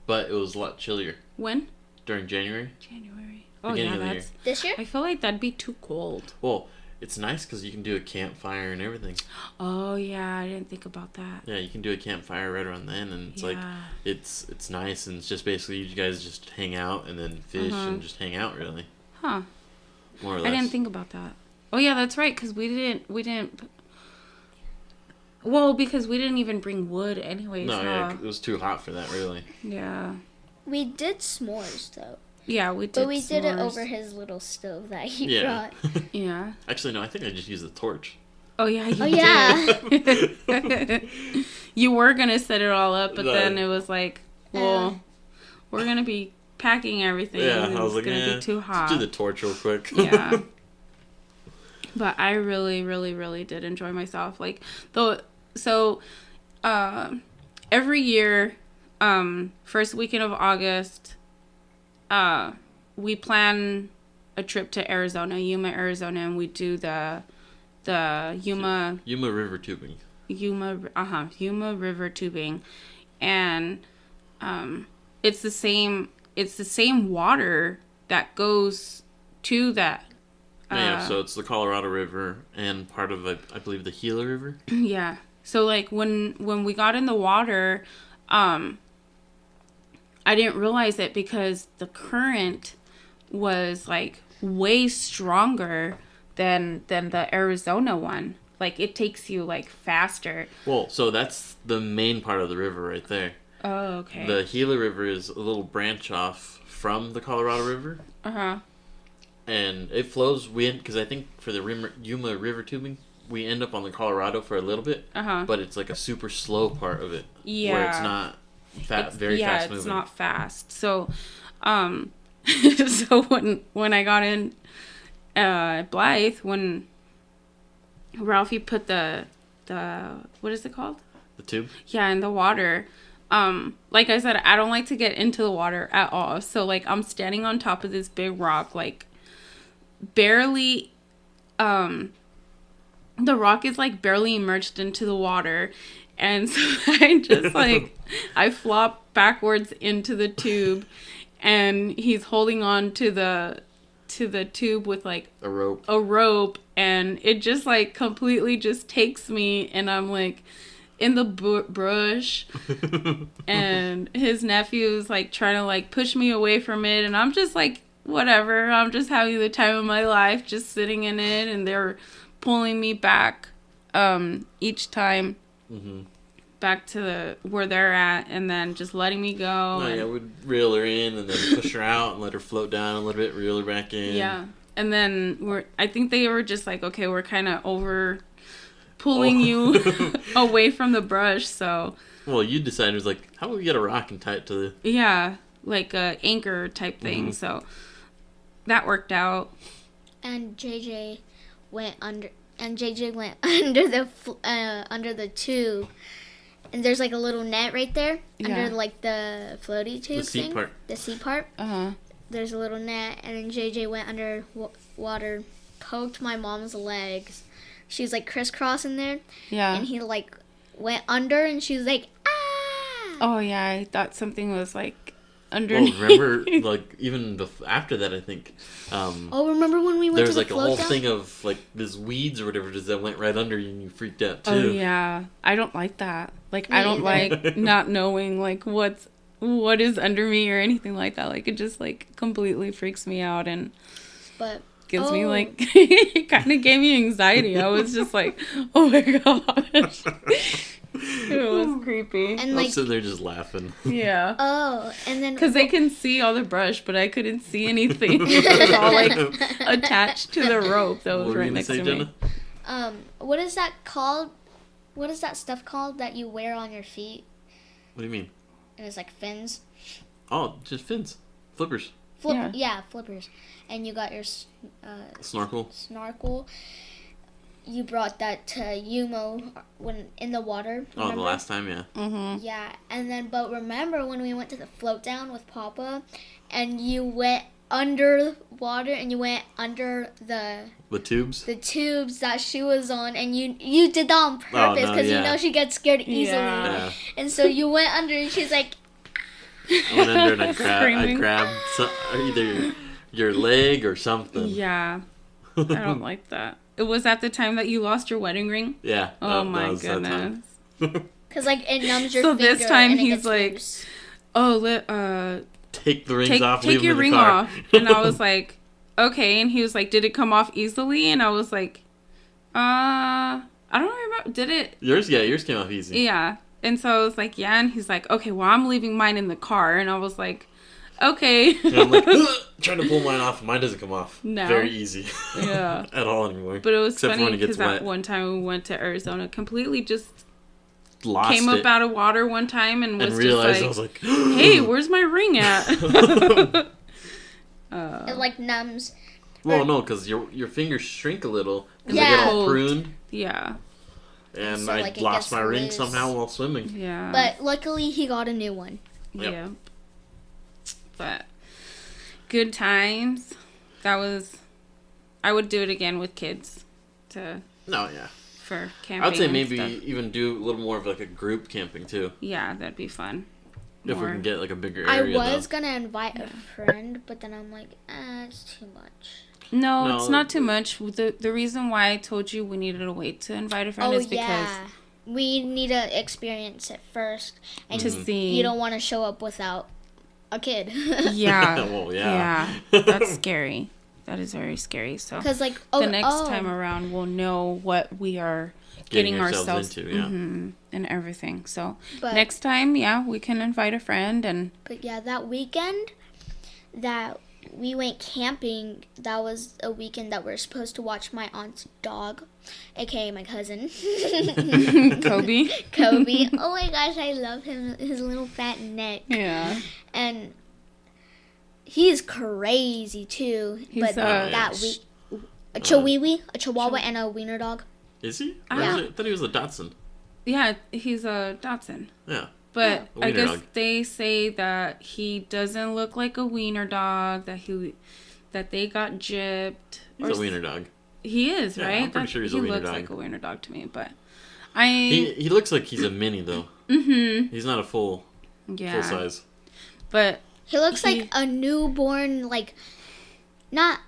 but it was a lot chillier When? during January. January. Oh Beginning yeah, of the year. that's. This year? I feel like that'd be too cold. Well, it's nice because you can do a campfire and everything. Oh yeah, I didn't think about that. Yeah, you can do a campfire right around then, and it's like Yeah. it's nice, and it's just basically you guys just hang out and then fish and just hang out, really, Huh. more or I less. didn't think about that. Oh yeah, that's right. Cause we didn't. Well, because we didn't even bring wood anyways. No, yeah, huh? it was too hot for that, really. Yeah. We did s'mores though. Yeah, we did. But we did it s'mores. over his little stove that he Yeah. brought. Yeah. Actually, no, I think I just used the torch. Oh yeah. You Oh yeah. did. You were gonna set it all up, but No. then it was like, well, we're gonna be packing everything. Yeah, and I was it's like, gonna be too hot. do the torch real quick. Yeah. But I really, really, really did enjoy myself. Like, though, so, every year, first weekend of August, we plan a trip to Arizona, Yuma, Arizona, and we do the Yuma River tubing. Yuma River tubing, and it's the same water that goes to that. Yeah, so it's the Colorado River and part of, I believe, the Gila River. Yeah. So like when we got in the water, I didn't realize it because the current was like way stronger than the Arizona one. Like it takes you like faster. Well, so that's the main part of the river right there. Oh, okay. The Gila River is a little branch off from the Colorado River, Uh-huh. and it flows. Because I think for the Yuma River tubing, we end up on the Colorado for a little bit, Uh-huh. but it's like a super slow part of it, where it's Yeah. not It's- very yeah, fast moving. it's not fast. So, so when I got in Blythe, when Ralphie put the what is it called? The tube. Yeah, in the water. Like I said, I don't like to get into the water at all. So like I'm standing on top of this big rock, like barely the rock is like barely immersed into the water. And so I just like I flop backwards into the tube and he's holding on to the tube with like A rope. a rope, and it just like completely just takes me, and I'm like in the brush, and his nephew's like trying to like push me away from it, and I'm just like whatever, I'm just having the time of my life just sitting in it, and they're pulling me back each time back to where they're at, and then just letting me go. Oh, and- yeah, we'd reel her in and then push her out and let her float down a little bit, reel her back in. Yeah. And then I think they were just like, okay, we're kind of over pulling you away from the brush. So, Well, you decided, it was like, how about we get a rock and tie it to the... yeah, like a anchor type thing. So that worked out. And JJ went under. And JJ went under the tube, and there's like a little net right there Yeah. under like the floaty tube seat thing. part. The seat part. Uh-huh. There's a little net, and then JJ went under water, poked my mom's legs. She was like crisscrossing there, Yeah. and he like went under, and she was like, ah. Oh, yeah. I thought something was like Well, underneath. remember, like, even after that, I think, Oh, remember when we went there to was the like a float whole down? thing of, like, this weeds or whatever it is that went right under you and you freaked out, too. Oh, yeah. I don't like that. Like, I Me don't either. like not knowing, like, what is under me or anything like that. Like, it just, like, completely freaks me out and But gives me, Oh. like, it kind of gave me anxiety. I was just like, oh, my gosh. It was creepy. and I'm like sitting there just laughing. Yeah. oh, and then Because they can see all the brush, but I couldn't see anything. It was all, like, attached to the rope that was What were right you going next to say, to me. Jenna? what is that called? What is that stuff called that you wear on your feet? What do you mean? and it's like fins. Oh, just fins, flippers, Flippers. And you got your snorkel. snorkel. You brought that to Yumo when in the water. Oh, Remember? the last time, yeah. Mm-hmm. Yeah, and then but remember when we went to the float down with Papa, and you went under water and you went under the tubes. tubes that she was on, and you did that on purpose no, because yeah. you know she gets scared easily, Yeah. and so you went under and she's like, I went under and I Screaming. grabbed either your leg or something. Yeah. I don't like that. It was at the time that you lost your wedding ring. Yeah. Oh that my was that time. goodness. because like it numbs your So finger. this time and it he's gets like, loose. Oh, Take the rings off. take Leave your them in ring the car. off. And I was like, okay. And he was like, did it come off easily? And I was like, I don't remember. Did it? Yours came off easy. Yeah. And so I was like, yeah. And he's like, okay, well, I'm leaving mine in the car. And I was like, okay. And I'm like, trying to pull mine off. Mine doesn't come off. No. Very easy. Yeah. At all anymore. But it was Except for when funny it gets because wet. that one time we went to Arizona, completely just Lost came it up out of water one time and was and realized just like, I was like, hey, where's my ring at? It like numbs. Well, no, because your fingers shrink a little because they Yeah. get all Cold. pruned, Yeah. and So, I like, it lost gets my ring loose. somehow while swimming. Yeah. But luckily he got a new one. Yep. Yeah. But good times. I would do it again with kids No, yeah. for camping. I'd say and maybe stuff. even do a little more of like a group camping too, Yeah, that'd be fun. if we More- can get like a bigger I area. was gonna invite a friend, but then I'm like, it's too much. No, No, it's not too much. The reason why I told you we needed to wait to invite a friend Oh is because yeah, we need to experience it first, and to see. you don't want to show up without a kid. Yeah. Well, yeah. Yeah. That's scary. That is very scary. So Because like the next time around, we'll know what we are getting ourselves into. Yeah. and everything. So But- next time, yeah, we can invite a friend and But yeah, that weekend that we went camping, that was a weekend that we were supposed to watch my aunt's dog, aka my cousin, Kobe. Kobe. Oh my gosh, I love him, his little fat neck. Yeah. And he's crazy too. He's, but that yes. week, a Chihuahua, and a wiener dog. Is he? Or Yeah. is it? I thought he was a Dachshund. Yeah, he's a Dotson. Yeah. But A I wiener guess dog. they say that he doesn't look like a wiener dog, that they got gypped. He's a wiener dog. He is, Yeah, right? I'm pretty sure he's a he wiener looks dog. like a wiener dog to me, but He looks like he's a mini though. Mm-hmm. He's not a full Yeah. size. But He looks He- like a newborn, like not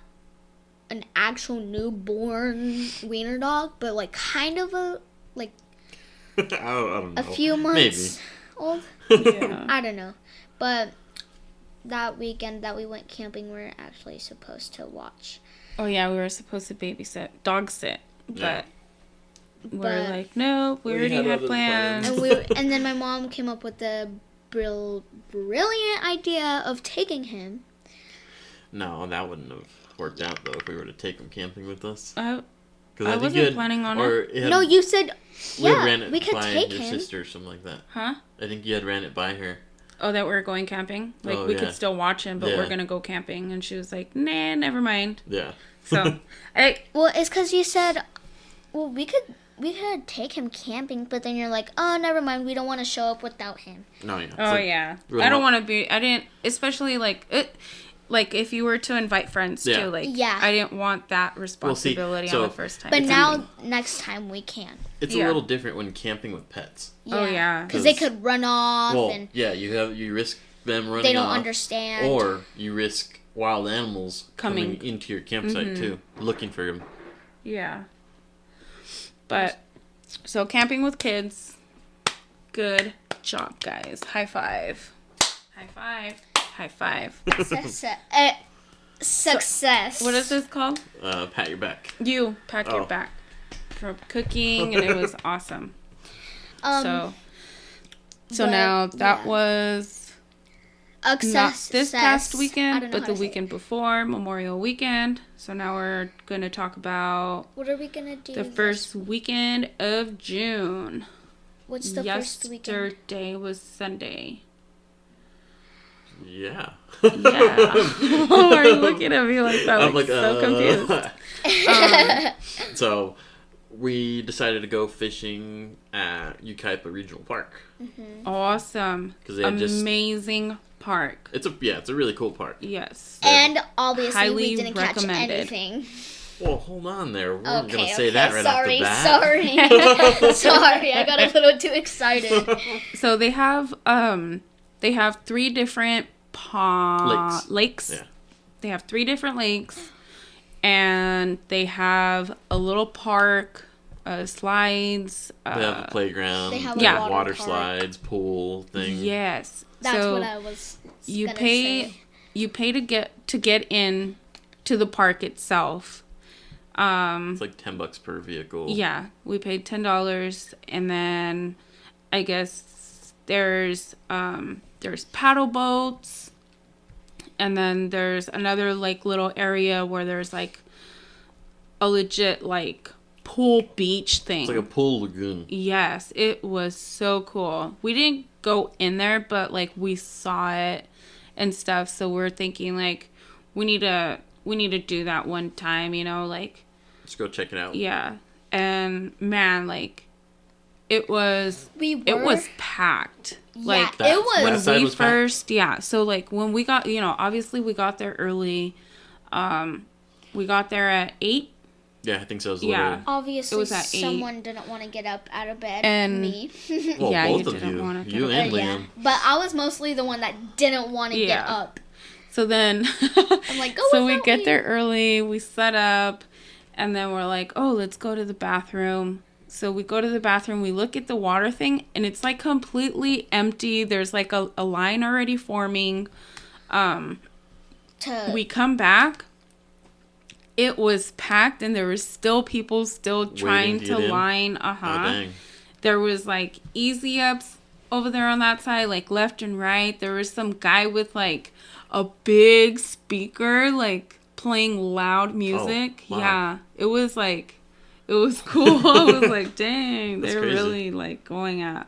an actual newborn wiener dog, but like kind of a like I don't know. a few months old. yeah. I don't know, but that weekend that we went camping, we were actually supposed to watch. Oh yeah, we were supposed to dog sit, Yeah. but we're But- like, no, we We already had had other plans. plans. And then my mom came up with the brilliant idea of taking him. No, that wouldn't have worked out though if we were to take him camping with us. I 'Cause I think wasn't you had- planning on or it. it had- No, you said we had yeah, ran it we could by take your him. sister or something like that. Huh? I think you had ran it by her. Oh, that we're going camping. Like Oh, we yeah. could still watch him, but Yeah. we're gonna go camping. And she was like, nah, never mind. Yeah. So I Well, it's because you said, well, we could take him camping, but then you're like, oh, never mind, we don't want to show up without him. No, yeah. Oh So- yeah, real I don't mo- want to be. I didn't, especially like it. Like if you were to invite friends Yeah. too, like Yeah. I didn't want that responsibility so- on the first time. But It's now, next time we can. It's Yeah. a little different when camping with pets. Oh, yeah. Because they 'Cause- could run off Well, and yeah, you risk them running they don't off, understand. or you risk wild animals coming Coming. into your campsite too, looking for them. Yeah. But so camping with kids, good job, guys. High five. High five. High five. Success. What is this called? Pat your back. You pat your Oh. back for cooking, and it was awesome. So but, now that yeah. was not this past weekend, but the weekend before, Memorial Weekend. So now we're going to talk about What are we gonna do? the first weekend of June. What's the first weekend? Yesterday was Sunday. Yeah. Yeah. Why are you looking at me like that? I'm Like, like, so confused. So, we decided to go fishing at Ukaipa Regional Park. Awesome. 'Cause they had just- Amazing park. It's a really cool park. Yes. And obviously Highly we didn't catch recommended. anything. Well, hold on there. We're Okay, gonna say that right sorry, off the bat. sorry. Sorry, I got a little too excited. So they have 3 different lakes. Yeah. They have 3 different lakes, and they have a little park, slides. They have a playground. They have a water water park. slides, pool thing. Yes. That's so what I was you gonna pay say. you pay to get in to the park itself. It's like $10 per vehicle. Yeah, we paid $10, and then I guess there's paddle boats, and then there's another like little area where there's like a legit like pool beach thing. It's like a pool lagoon. Yes, it was so cool. We didn't go in there, but like we saw it and stuff. So we're thinking like we need to do that one time, like Let's go check it out. yeah. And man, like it was packed. Like it was. when That side we was packed? first, yeah. So like when we got, obviously we got there early. We got there at 8. Yeah, I think so. It was Yeah. literally- Obviously, It was at 8. someone didn't want to get up out of bed. And- me. Well, Yeah, both you of didn't you. wanna get You up. and Yeah, Liam. but I was mostly the one that didn't want to get Yeah. up. So then I'm like, go so we without get me. there early, we set up, and then we're like, oh, let's go to the bathroom. So we go to the bathroom, we look at the water thing, and it's like completely empty. There's like a line already forming. We come back, it was packed, and there was still people still trying to to get in? line. Oh, dang. There was like easy ups over there on that side, like left and right. There was some guy with like a big speaker, like playing loud music. wow. Yeah, it was cool. I was like, dang, That's they're crazy. really like going at,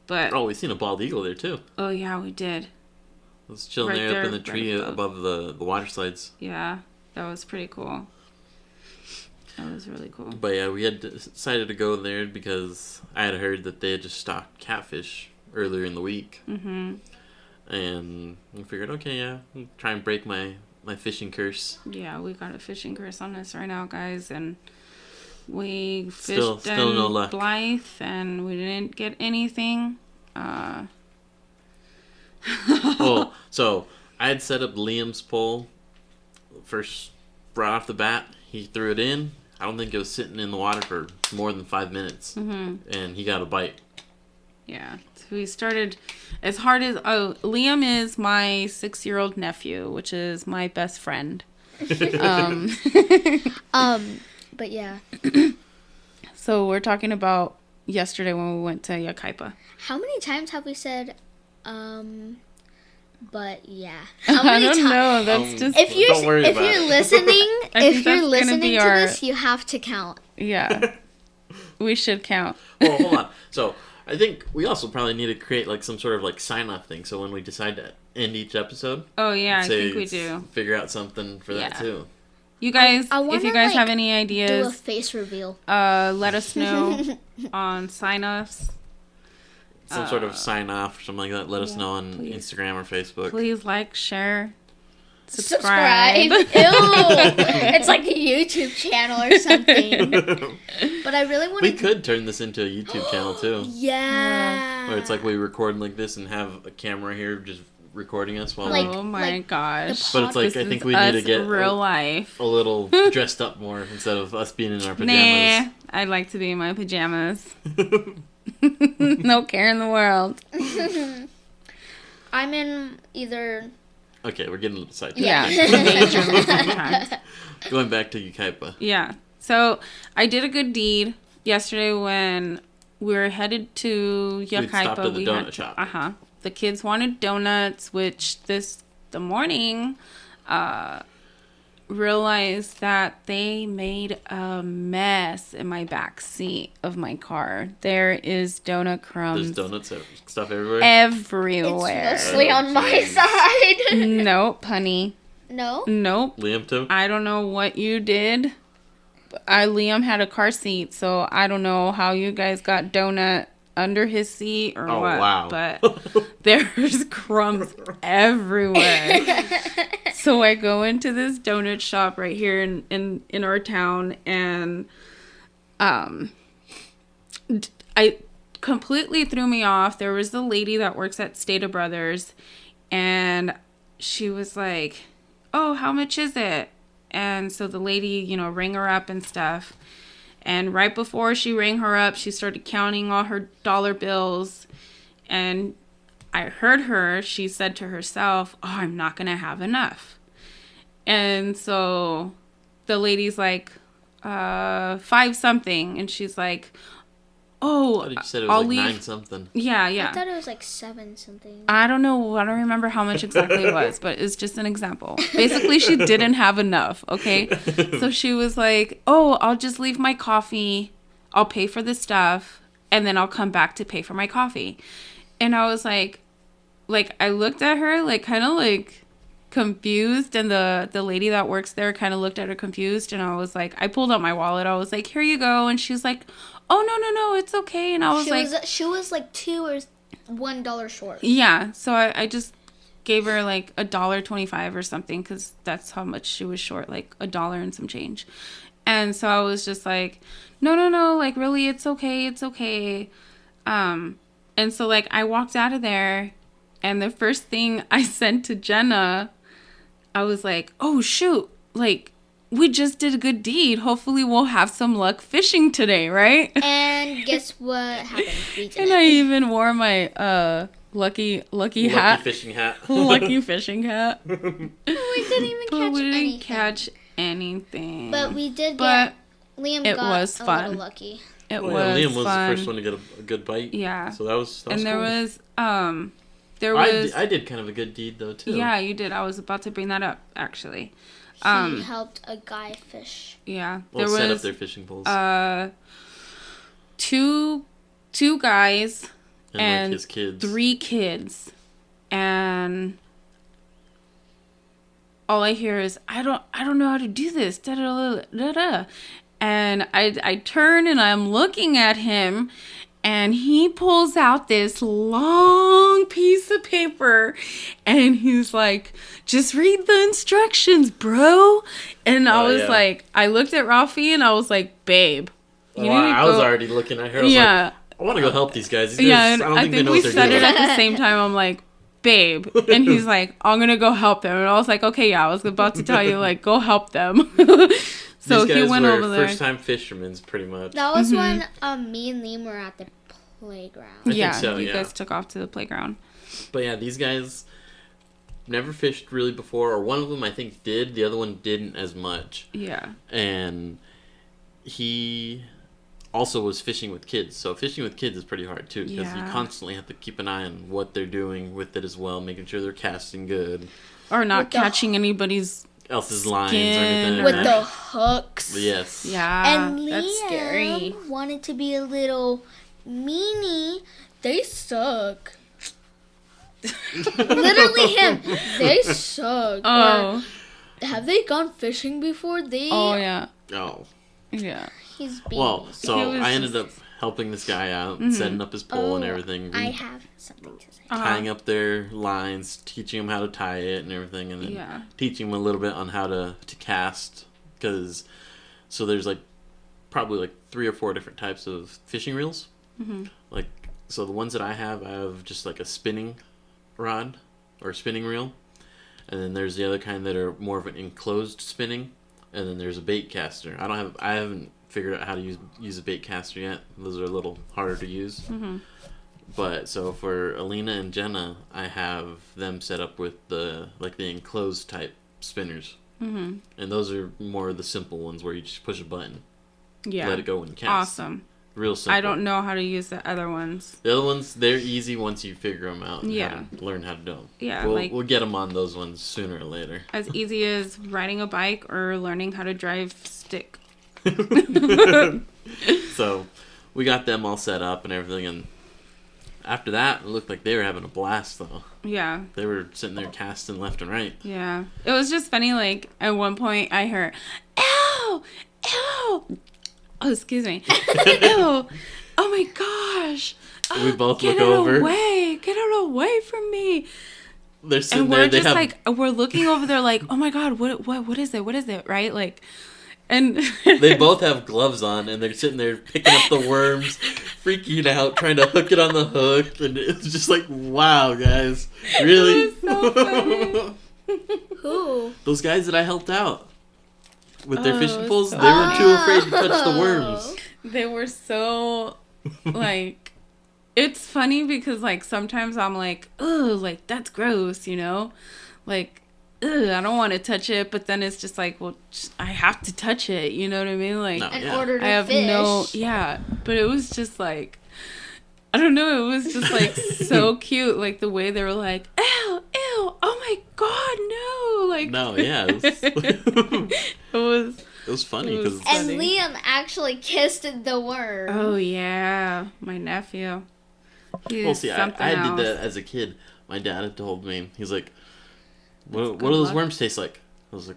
But Oh, we seen a bald eagle there too. oh yeah, we did. It was chilling Right there there, up in the right tree above. above the water slides. Yeah, that was pretty cool. That was really cool. But yeah, we had decided to go there because I had heard that they had just stocked catfish earlier in the week. Mhm. And we figured, okay, yeah, I'll try and break my fishing curse. Yeah, we got a fishing curse on us right now, guys, and we fished Still in no luck. Blythe, and we didn't get anything. Well, so I had set up Liam's pole first, right off the bat. He threw it in. I don't think it was sitting in the water for more than 5 minutes, and he got a bite. Yeah, so we started as hard as Liam is my 6-year-old nephew, which is my best friend. But yeah. So we're talking about yesterday when we went to Ukaipa. How many times have we said, but yeah. How I many don't times? know. That's just If you're Don't worry if about you're it. listening, I think if that's you're gonna listening be to our- this, you have to count. yeah. We should count. Well, hold on. So I think we also probably need to create like some sort of like sign off thing. So when we decide to end each episode, Oh yeah, I say think we do. Figure out something for that Yeah. too. You guys, I if wanna, you guys like, have any Do a ideas, face reveal. let us know on sign offs. Some sort of sign off or something like that. Let us yeah, know on please. Instagram or Facebook. Please like, share, Subscribe. subscribe. Ew. It's like a YouTube channel or something. But I really want We to. could turn this into a YouTube channel too, Yeah. where it's like we record like this and have a camera here just recording us while Like- Oh my gosh. But it's like This I think is we need to us get real life. a little dressed up more instead of us being in our Nah, pajamas. I'd like to be in my pajamas. No care in the world. I'm in either. Okay, we're getting sidetracked. Yeah. Yeah. Majorly sometimes. Going back to Ukaipa. Yeah. So I did a good deed yesterday when we were headed to stopped Ukaipa. at the donut shop. The kids wanted donuts, which the morning, realized that they made a mess in my back seat of my car. There is donut There's crumbs donuts stuff everywhere. everywhere. It's mostly on my jeez. side. Nope, honey. No? Nope. Liam too. I don't know what you did. Liam had a car seat, so I don't know how you guys got donut under his seat or Oh, what. wow. But there's crumbs everywhere. So I go into this donut shop right here in our town, and I completely threw me off. There was the lady that works at Stater Brothers, and she was like, "Oh, how much is it?" And so the lady, rang her up and stuff. And right before she rang her up, she started counting all her dollar bills. And I heard her, she said to herself, "Oh, I'm not going to have enough." And so the lady's like, 5 something. And she's like, "Oh, I thought you said it was I'll like leave." 9 something. Yeah, I yeah. thought it was like 7 something. I don't know. I don't remember how much exactly it was, but it's just an example. Basically, she didn't have enough, okay? So she was like, "Oh, I'll just leave my coffee. I'll pay for the stuff, and then I'll come back to pay for my coffee." And I was like, I looked at her, kind of confused, and the lady that works there kind of looked at her confused, and I was like, I pulled out my wallet. I was like, "Here you go." And she's like, "Oh, no, it's okay." And I was She was like $2 or $1 short. yeah, so I just gave her like $1.25 or something, because that's how much she was short, like $1 and some change. And so I was just like, no, really, it's okay. And so I walked out of there, and the first thing I sent to Jenna, I was like, "Oh shoot, we just did a good deed. Hopefully we'll have some luck fishing today, right?" And guess what happened? We And I didn't. even wore my lucky hat. Lucky fishing hat. Lucky fishing hat. We didn't even But catch we didn't anything. catch anything. But we did But get. Liam it got was a fun. little lucky. it Oh, was yeah, Liam was fun. the first one to get a good bite. Yeah. So that was And there cool. was I did kind of a good deed though too. yeah, you did. I was about to bring that up actually. He helped a guy fish. Yeah. Well, There set up was their fishing poles two guys and like his kids. 3 kids, and all I hear is, I don't know how to do this. Da, da, da, da, da. And I turn and I'm looking at him, and he pulls out this long piece of paper, and he's like, "Just read the instructions, bro." And I Oh, was yeah. like, I looked at Ralphie and I was like, "Babe, you Well, need to I was go." already looking at her. I was Yeah. like, I want to go help these guys. These Yeah, guys, and I don't I think they think know we what they're said doing. it at the same time. I'm like, "Babe," and he's like, "I'm gonna go help them." And I was like, "Okay, yeah." I was about to tell you, go help them. So These he guys went were over there. first-time fishermen, pretty much. That was when me and Liam were at the playground. think Yeah, so, you yeah. guys took off to the playground. But yeah, these guys never fished really before, or one of them I think did. The other one didn't as much. Yeah. And he also was fishing with kids. So fishing with kids is pretty hard too, because you Yeah. constantly have to keep an eye on what they're doing with it as well, making sure they're casting good, Or not With the- catching anybody's. else's lines or Skin anything. or- With like the that. hooks. Yes. Yeah. And Liam That's scary. wanted to be a little meanie. They suck. Literally him. They suck. Oh. Or have they gone fishing before? Oh yeah. Oh. Yeah. He's being Well, mean. so He was I ended just- up helping this guy out, Mm-hmm. setting up his pole and Oh, everything. I have something to say. Tying up their lines, teaching them how to tie it and everything, and then Yeah. teaching them a little bit on how to cast. Because so there's probably 3 or 4 different types of fishing reels. Mm-hmm. So the ones that I have just a spinning rod or spinning reel, and then there's the other kind that are more of an enclosed spinning, and then there's a bait caster. I haven't figured out how to use a bait caster yet. Those are a little harder to use. Mm-hmm. But so for Alina and Jenna, I have them set up with the enclosed type spinners, Mm-hmm. and those are more the simple ones where you just push a button, Yeah. let it go and cast. Awesome. Real simple. I don't know how to use the other ones. The other ones, they're easy once you figure them out. And Yeah. how to learn how to do them. Yeah, We'll get them on those ones sooner or later. As easy as riding a bike or learning how to drive stick. So, we got them all set up and everything, and after that, it looked like they were having a blast, though. Yeah. They were sitting there casting left and right. Yeah. It was just funny, like, at one point I heard, "Ew! Ew!" Oh, excuse me. Ew! Oh my gosh! We both Get look it over. away! Get it away from me! They're sitting And there. we're They just have like, we're looking over there like, oh my god, what is it? What is it? Right? Like, and they both have gloves on, and they're sitting there picking up the worms, freaking out, trying to hook it on the hook, and it's just like, wow, guys, really? It was so funny. Who? Those guys that I helped out with their Oh, fishing it poles, was they so were too afraid to touch the worms. They were so like, it's funny because like sometimes I'm like, oh, like that's gross, you know, like, ugh, I don't want to touch it, but then it's just like, well, I have to touch it, you know what I mean? Like, No. In Yeah. order to I have fish. yeah, but it was just like, I don't know, it was just like so cute, like the way they were like, ew, ew, oh my god, no, like, No, yeah, it was. it was funny It was because And funny. Liam actually kissed the worm. Oh yeah, my nephew. He well, is see, I something did else. that as a kid. My dad had told me, he's like, what good do those luck. worms taste like? I was like,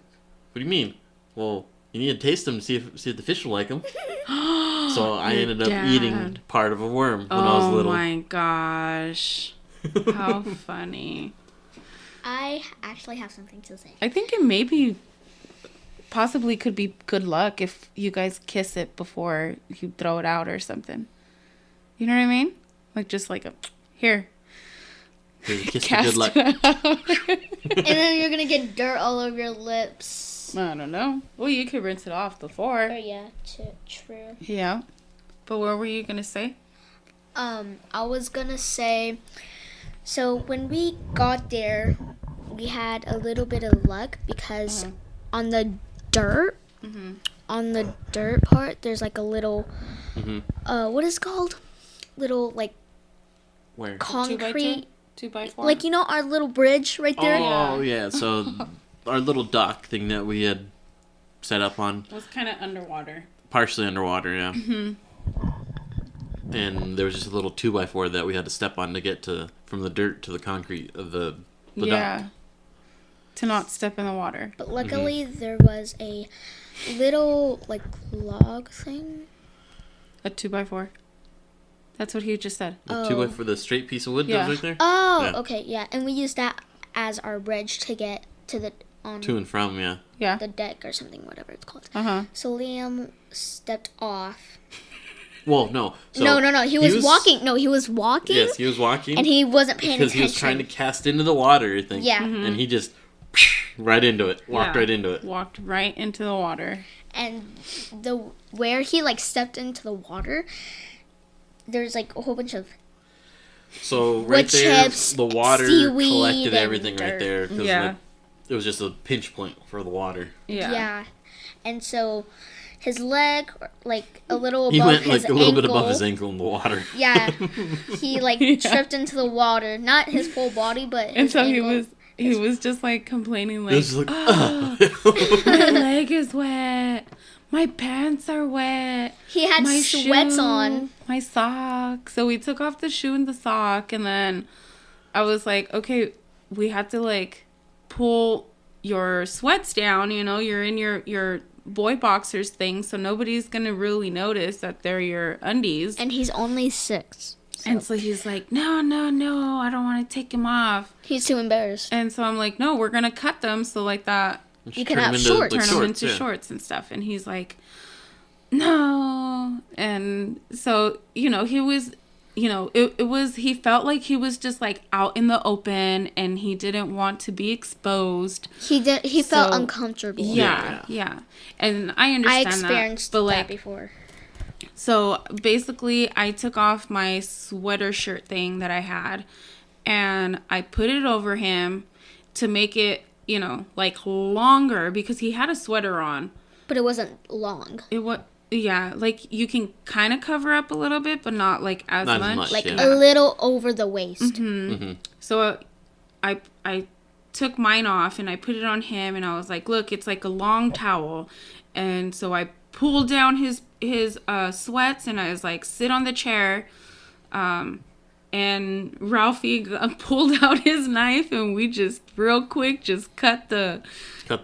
what do you mean? Well, you need to taste them to see if the fish will like them. So I Your ended up dad. eating part of a worm when I was Oh little. my gosh, how funny! I actually have something to say. I think it maybe possibly could be good luck if you guys kiss it before you throw it out or something. You know what I mean? Like just like a here. Here's a kiss for Cast good luck. it out. And then you're gonna get dirt all over your lips. I don't know. Well, you could rinse it off Oh before. yeah, true. Yeah. But what were you gonna say? I was gonna say, so when we got there, we had a little bit of luck because on the dirt, on the dirt part, there's like a little, Mhm. what is it called? Little like Where? concrete, 2x4? like you know our little bridge right there. Oh, yeah. So our little dock thing that we had set up on, It was kind of underwater. partially underwater, yeah. And there was just a little 2x4 that we had to step on to get to from the dirt to the concrete of the Yeah. dock. To not step in the water. But luckily there was a little like log thing. A 2x4. That's what he just said. The Oh. 2x4, the straight piece of wood Yeah. that was right there. Oh, Yeah. okay, yeah, and we used that as our bridge to get to the on To and from, yeah. Yeah. the deck or something, whatever it's called. Uh-huh. So Liam stepped off. Well, no. So No. He was walking. No, he was walking. Yes, he was walking. And he wasn't paying because attention. he was trying to cast into the water, I think. Yeah. And he just right into it. Walked Yeah. right into it. Walked right into the water. And the where he like stepped into the water, there's like a whole bunch of So right Wood there, chips, the water seaweed, collected and everything right dirt. there. 'Cause, Yeah. like, it was just a pinch point for the water. Yeah. And so his leg, like a little He above went his like a little ankle. bit above his ankle in the water. Yeah, he like Yeah. tripped into the water, not his full body, but And his so ankle. he was just like complaining It like, was just like, "Oh, my leg is wet. My pants are wet. He had My sweats shoe, on. my sock." So we took off the shoe and the sock, and then I was like, okay, we had to like pull your sweats down, you know, you're in your boy boxers thing, so nobody's gonna really notice that they're your undies. And he's only 6. And so he's like, no, I don't want to take them off. He's too embarrassed. And so I'm like, no, we're gonna cut them so like that, You can Turn have them shorts. turn them shorts, into yeah. shorts and stuff. And he's like, no. And so, you know, he was, you know, he felt like he was just like out in the open and he didn't want to be exposed. He felt So, uncomfortable. Yeah. And I I understand experienced that. But that like, before. so basically, I took off my sweater shirt thing that I had and I put it over him to make it, you know, like longer because he had a sweater on. But it wasn't long. Yeah, like you can kind of cover up a little bit, but not like as Not as much. much. Like Yeah. a little over the waist. So I took mine off and I put it on him, and I was like, look, it's like a long towel. And so I pulled down his sweats, and I was like, sit on the chair. And Ralphie pulled out his knife, and we just real quick just cut the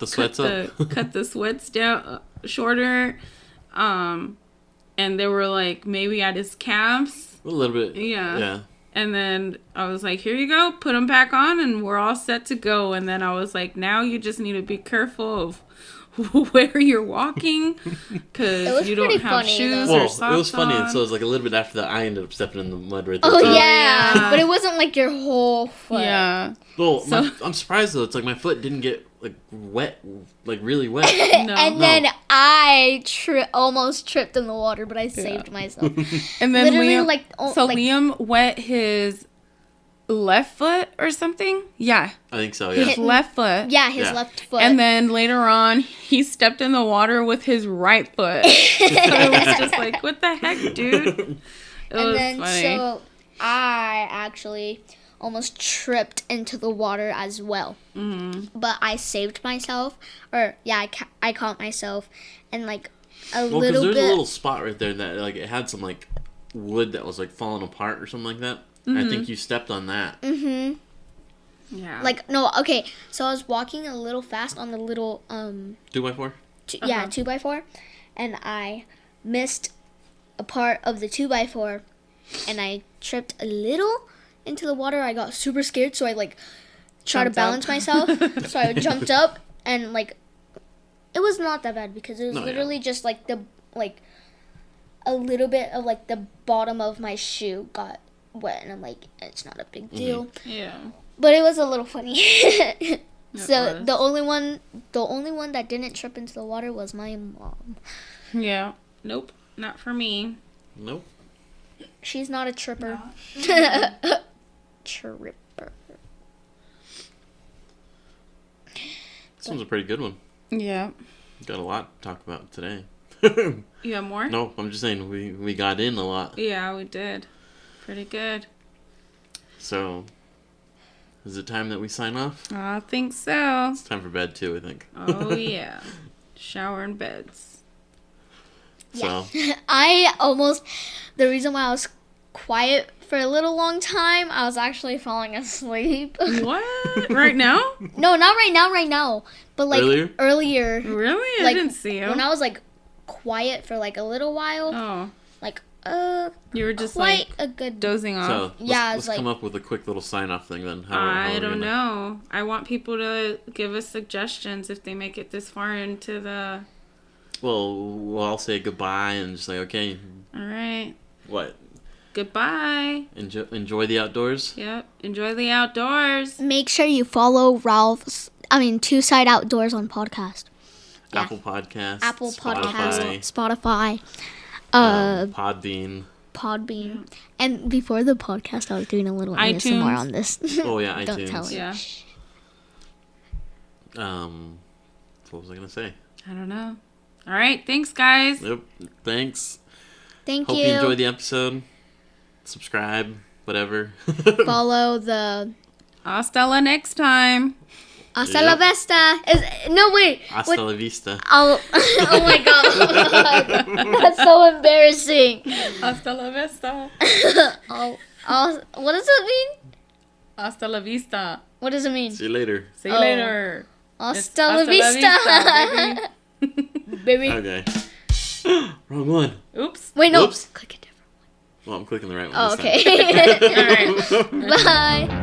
Sweats up. cut the sweats down shorter. And they were like maybe at his calves. A little bit. Yeah. Yeah. And then I was like, here you go, put them back on, and we're all set to go. And then I was like, now you just need to be careful of where you're walking, because you don't pretty have funny, shoes though. or Well, socks it was funny. on. So it was like a little bit after that, I ended up stepping in the mud right there. Oh too. yeah. Yeah. But it wasn't like your whole foot. Yeah. Well, So- I'm surprised though. It's like my foot didn't get like wet, like really wet. No. And then I almost tripped in the water, but I saved myself. And then Literally, Liam, like, like Liam wet his left foot or something. Yeah, I think so. his Yeah. left foot. yeah, his Yeah. left foot. And then later on, he stepped in the water with his right foot. So it was just like, what the heck, dude? It was funny. so I actually almost tripped into the water as well. Mm-hmm. But I saved myself, or yeah, I caught myself, and like a Well, because little there's bit. a little spot right there that like it had some like wood that was like falling apart or something like that. I think you stepped on that. Mm-hmm. Yeah. Like no, okay. So I was walking a little fast on the little 2x4. yeah 2x4, and I missed a part of the 2x4, and I tripped a little into the water. I got super scared, so I like tried to Jumped balance up. myself. So I jumped up, and like it was not that bad because it was No, yeah. literally just like a little bit of like the bottom of my shoe got wet, and I'm like, it's not a big deal. yeah. But it was a little funny. So was. the only one that didn't trip into the water was my mom. Yeah. Nope. Not for me. Nope. She's not a tripper. Tripper. This one's a pretty good one. Yeah. Got a lot to talk about today. You have more? No, I'm just saying we got in a lot. Yeah, we did. Pretty good. So, is it time that we sign off? I think so. It's time for bed too, I think. Oh, yeah. Shower and beds. So, The reason why I was quiet for a little long time, I was actually falling asleep. What? Right now? No, not right now. But like earlier Really? I like, didn't see you. when I was like quiet for like a little while, Oh. like You were just quite like a good. dozing off. so Yeah, let's it's like- come up with a quick little sign off thing then. How I are we don't gonna- know. I want people to give us suggestions if they make it this far into the. Well, I'll say goodbye and just like, okay, All right. what? Goodbye. Enjoy the outdoors. Yep. Enjoy the outdoors. Make sure you follow Two Side Outdoors on podcast. Yeah. Apple Podcasts. Apple Spotify, Podcast, Spotify, Podbean. Podbean. And before the podcast, I was doing a little iTunes. ASMR on this. Oh yeah, Don't iTunes. tell me. Yeah. What was I gonna say? I don't know. All right. Thanks, guys. Yep. Thanks. Thank Hope you. you enjoyed the episode. Subscribe, whatever. Follow the Hasta la next time. Hasta Yep. la vista. No, wait. Hasta la vista. Oh my god. That's so embarrassing. Hasta la vista. What does it mean? Hasta la vista. What does it mean? See you later. See you Oh. later. Hasta Hasta la la vista. vista, Baby. Okay. Wrong one. Oops. Wait, no. Whoops. Click a different Well, I'm clicking the right one. one. this time. Okay. All right. Bye.